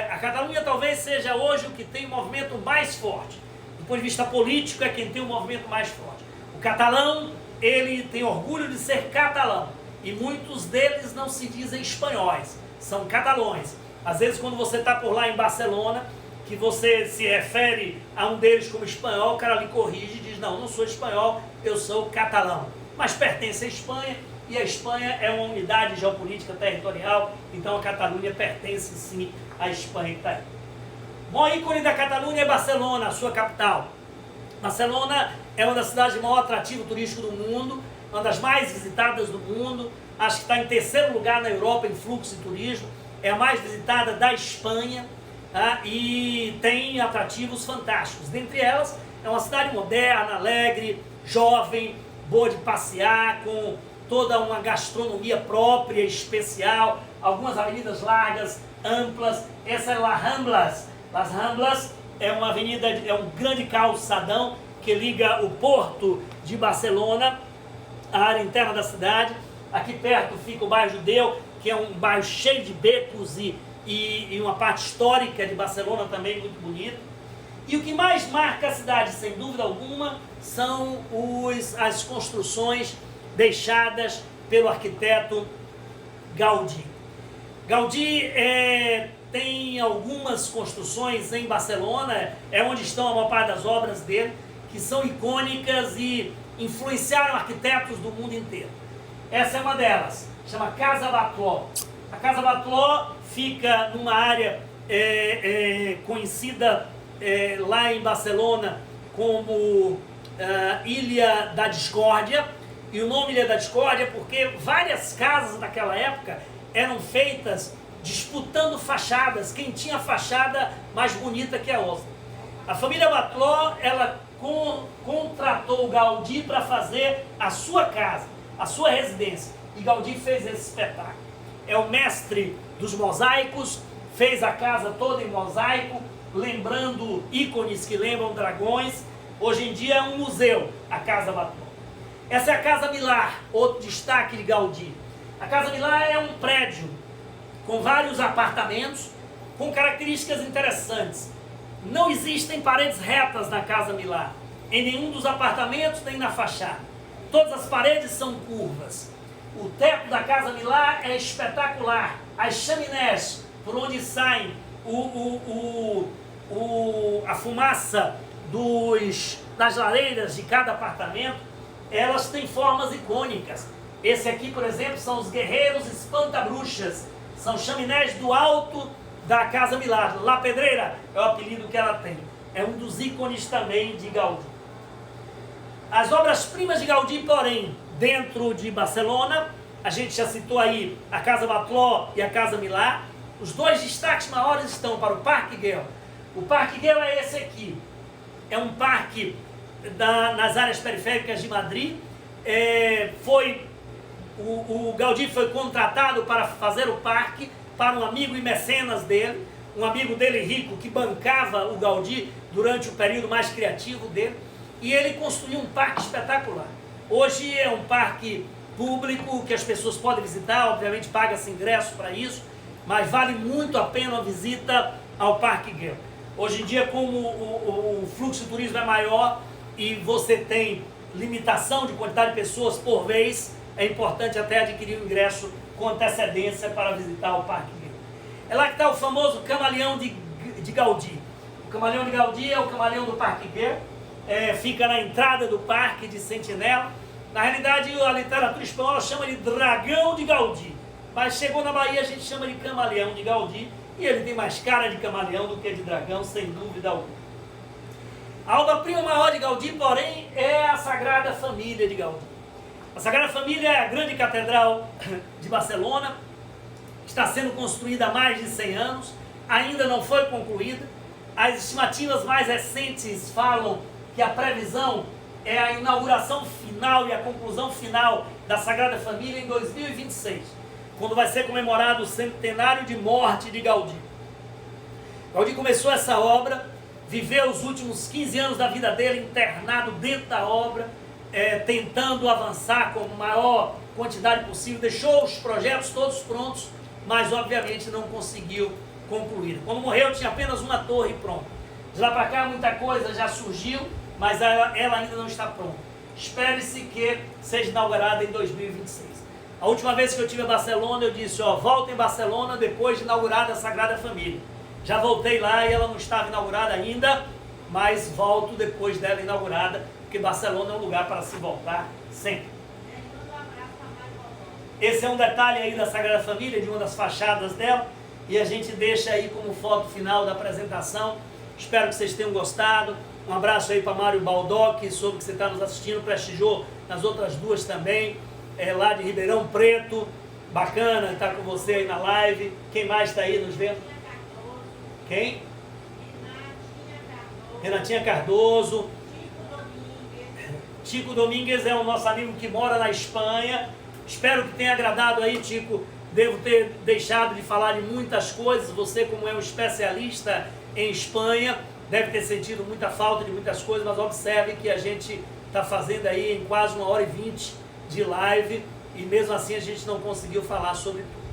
A Catalunha talvez seja hoje o que tem o movimento mais forte. Do ponto de vista político é quem tem o movimento mais forte. O catalão, ele tem orgulho de ser catalão e muitos deles não se dizem espanhóis, são catalões. Às vezes quando você está por lá em Barcelona, que você se refere a um deles como espanhol, o cara lhe corrige e diz, não, não sou espanhol, eu sou catalão. Mas pertence à Espanha, e a Espanha é uma unidade geopolítica territorial, então a Catalunha pertence sim à Espanha que está aí. Bom, ícone da Catalunha é Barcelona, a sua capital. Barcelona é uma das cidades de maior atrativo turístico do mundo, uma das mais visitadas do mundo, acho que está em 3º lugar na Europa em fluxo de turismo, é a mais visitada da Espanha, tá? E tem atrativos fantásticos. Dentre elas, é uma cidade moderna, alegre, jovem, boa de passear, com toda uma gastronomia própria, especial, algumas avenidas largas, amplas. Essa é Las Ramblas. Las Ramblas é uma avenida, é um grande calçadão que liga o porto de Barcelona à área interna da cidade. Aqui perto fica o bairro Judeu, que é um bairro cheio de becos e uma parte histórica de Barcelona também muito bonita. E o que mais marca a cidade, sem dúvida alguma, são as construções deixadas pelo arquiteto Gaudí. Gaudí tem algumas construções em Barcelona, é onde estão a maior parte das obras dele, que são icônicas e influenciaram arquitetos do mundo inteiro. Essa é uma delas, chama Casa Batlló. A Casa Batlló fica numa área conhecida lá em Barcelona como Ilha da Discórdia. E o nome Ilha da Discórdia é porque várias casas daquela época eram feitas disputando fachadas, quem tinha a fachada mais bonita que a outra. A família Batlló, ela contratou o Gaudí para fazer a sua casa, a sua residência. E Gaudí fez esse espetáculo. É o mestre dos mosaicos, fez a casa toda em mosaico, lembrando ícones que lembram dragões. Hoje em dia é um museu, a Casa Batlló. Essa é a Casa Millar, outro destaque de Gaudí. A Casa Millar é um prédio com vários apartamentos, com características interessantes. Não existem paredes retas na Casa Millar, em nenhum dos apartamentos nem na fachada. Todas as paredes são curvas. O teto da Casa Millar é espetacular. As chaminés, por onde saem a fumaça das lareiras de cada apartamento, elas têm formas icônicas. Esse aqui, por exemplo, são os guerreiros espanta-bruxas. São chaminés do alto da Casa Millar. La Pedreira é o apelido que ela tem. É um dos ícones também de Gaudí. As obras-primas de Gaudí, porém, dentro de Barcelona, a gente já citou aí a Casa Batlló e a Casa Millar. Os dois destaques maiores estão para o Parque Güell. O Parque Güell é esse aqui. É um parque nas áreas periféricas de Madrid. O Gaudí foi contratado para fazer o parque para um amigo e mecenas dele, um amigo dele rico que bancava o Gaudí durante o período mais criativo dele, e ele construiu um parque espetacular. Hoje é um parque público que as pessoas podem visitar, obviamente paga-se ingresso para isso, mas vale muito a pena a visita ao Parque Güell. Hoje em dia, como o fluxo de turismo é maior e você tem limitação de quantidade de pessoas por vez, é importante até adquirir o ingresso com antecedência para visitar o Parque Güell. É lá que está o famoso camaleão de Gaudí. O camaleão de Gaudí é o camaleão do Parque Güell, fica na entrada do Parque de Sentinela. Na realidade, a literatura espanhola chama de dragão de Gaudí, mas chegou na Bahia, a gente chama de camaleão de Gaudí, e ele tem mais cara de camaleão do que de dragão, sem dúvida alguma. A obra-prima maior de Gaudí, porém, é a Sagrada Família de Gaudí. A Sagrada Família é a grande catedral de Barcelona, que está sendo construída há mais de 100 anos, ainda não foi concluída. As estimativas mais recentes falam que a previsão é a inauguração final e a conclusão final da Sagrada Família em 2026, quando vai ser comemorado o centenário de morte de Gaudí. Gaudí começou essa obra, viveu os últimos 15 anos da vida dele internado dentro da obra, tentando avançar com a maior quantidade possível, deixou os projetos todos prontos, mas obviamente não conseguiu concluir. Quando morreu tinha apenas uma torre pronta. De lá para cá muita coisa já surgiu, mas ela ainda não está pronta. Espere-se que seja inaugurada em 2026. A última vez que eu estive em Barcelona, eu disse, volta em Barcelona depois de inaugurada a Sagrada Família. Já voltei lá e ela não estava inaugurada ainda, mas volto depois dela inaugurada, porque Barcelona é um lugar para se voltar sempre. Esse é um detalhe aí da Sagrada Família, de uma das fachadas dela, e a gente deixa aí como foto final da apresentação. Espero que vocês tenham gostado. Um abraço aí para Mário Baldock, soube que você está nos assistindo, prestigiou nas outras duas também, lá de Ribeirão Preto. Bacana estar com você aí na live. Quem mais está aí nos vendo? Quem? Renatinha Cardoso. Tico Domingues é o nosso amigo que mora na Espanha. Espero que tenha agradado aí, Tico. Devo ter deixado de falar de muitas coisas. Você, como é um especialista em Espanha, deve ter sentido muita falta de muitas coisas, mas observe que a gente está fazendo aí em quase 1h20 de live e mesmo assim a gente não conseguiu falar sobre tudo.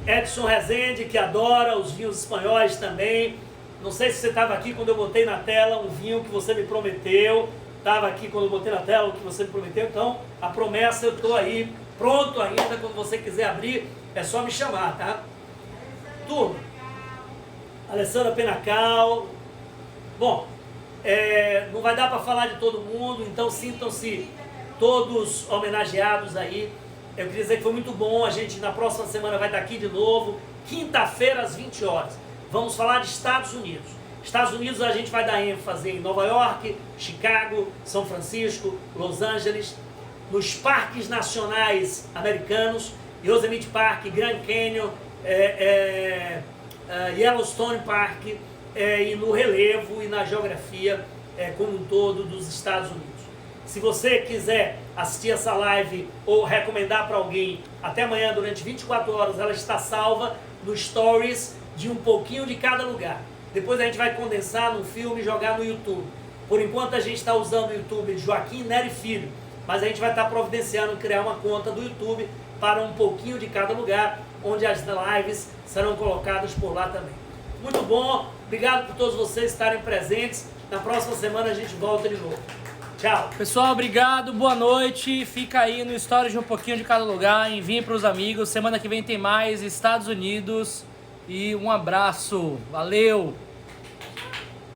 Edson Rezende, que adora os vinhos espanhóis também. Não sei se você estava aqui quando eu botei na tela um vinho que você me prometeu. Estava aqui quando eu botei na tela o que você me prometeu. Então, a promessa, eu estou aí, pronto ainda. Quando você quiser abrir, é só me chamar, tá? Turma, Alessandra Penacal. Bom, não vai dar para falar de todo mundo, então sintam-se todos homenageados aí. Eu queria dizer que foi muito bom. A gente na próxima semana vai estar aqui de novo, quinta-feira às 20 horas. Vamos falar de Estados Unidos. Estados Unidos a gente vai dar ênfase em Nova York, Chicago, São Francisco, Los Angeles, nos parques nacionais americanos, Yosemite Park, Grand Canyon, Yellowstone Park, e no relevo e na geografia como um todo dos Estados Unidos. Se você quiser assistir essa live ou recomendar para alguém, até amanhã durante 24 horas ela está salva no Stories de um pouquinho de cada lugar. Depois a gente vai condensar num filme e jogar no YouTube. Por enquanto a gente está usando o YouTube de Joaquim Nery Filho, mas a gente vai estar providenciando criar uma conta do YouTube para um pouquinho de cada lugar, onde as lives serão colocadas por lá também. Muito bom, obrigado por todos vocês estarem presentes. Na próxima semana a gente volta de novo. Tchau. Pessoal, obrigado, boa noite. Fica aí no Stories de um pouquinho de cada lugar, enviem para os amigos. Semana que vem tem mais Estados Unidos. E um abraço, valeu!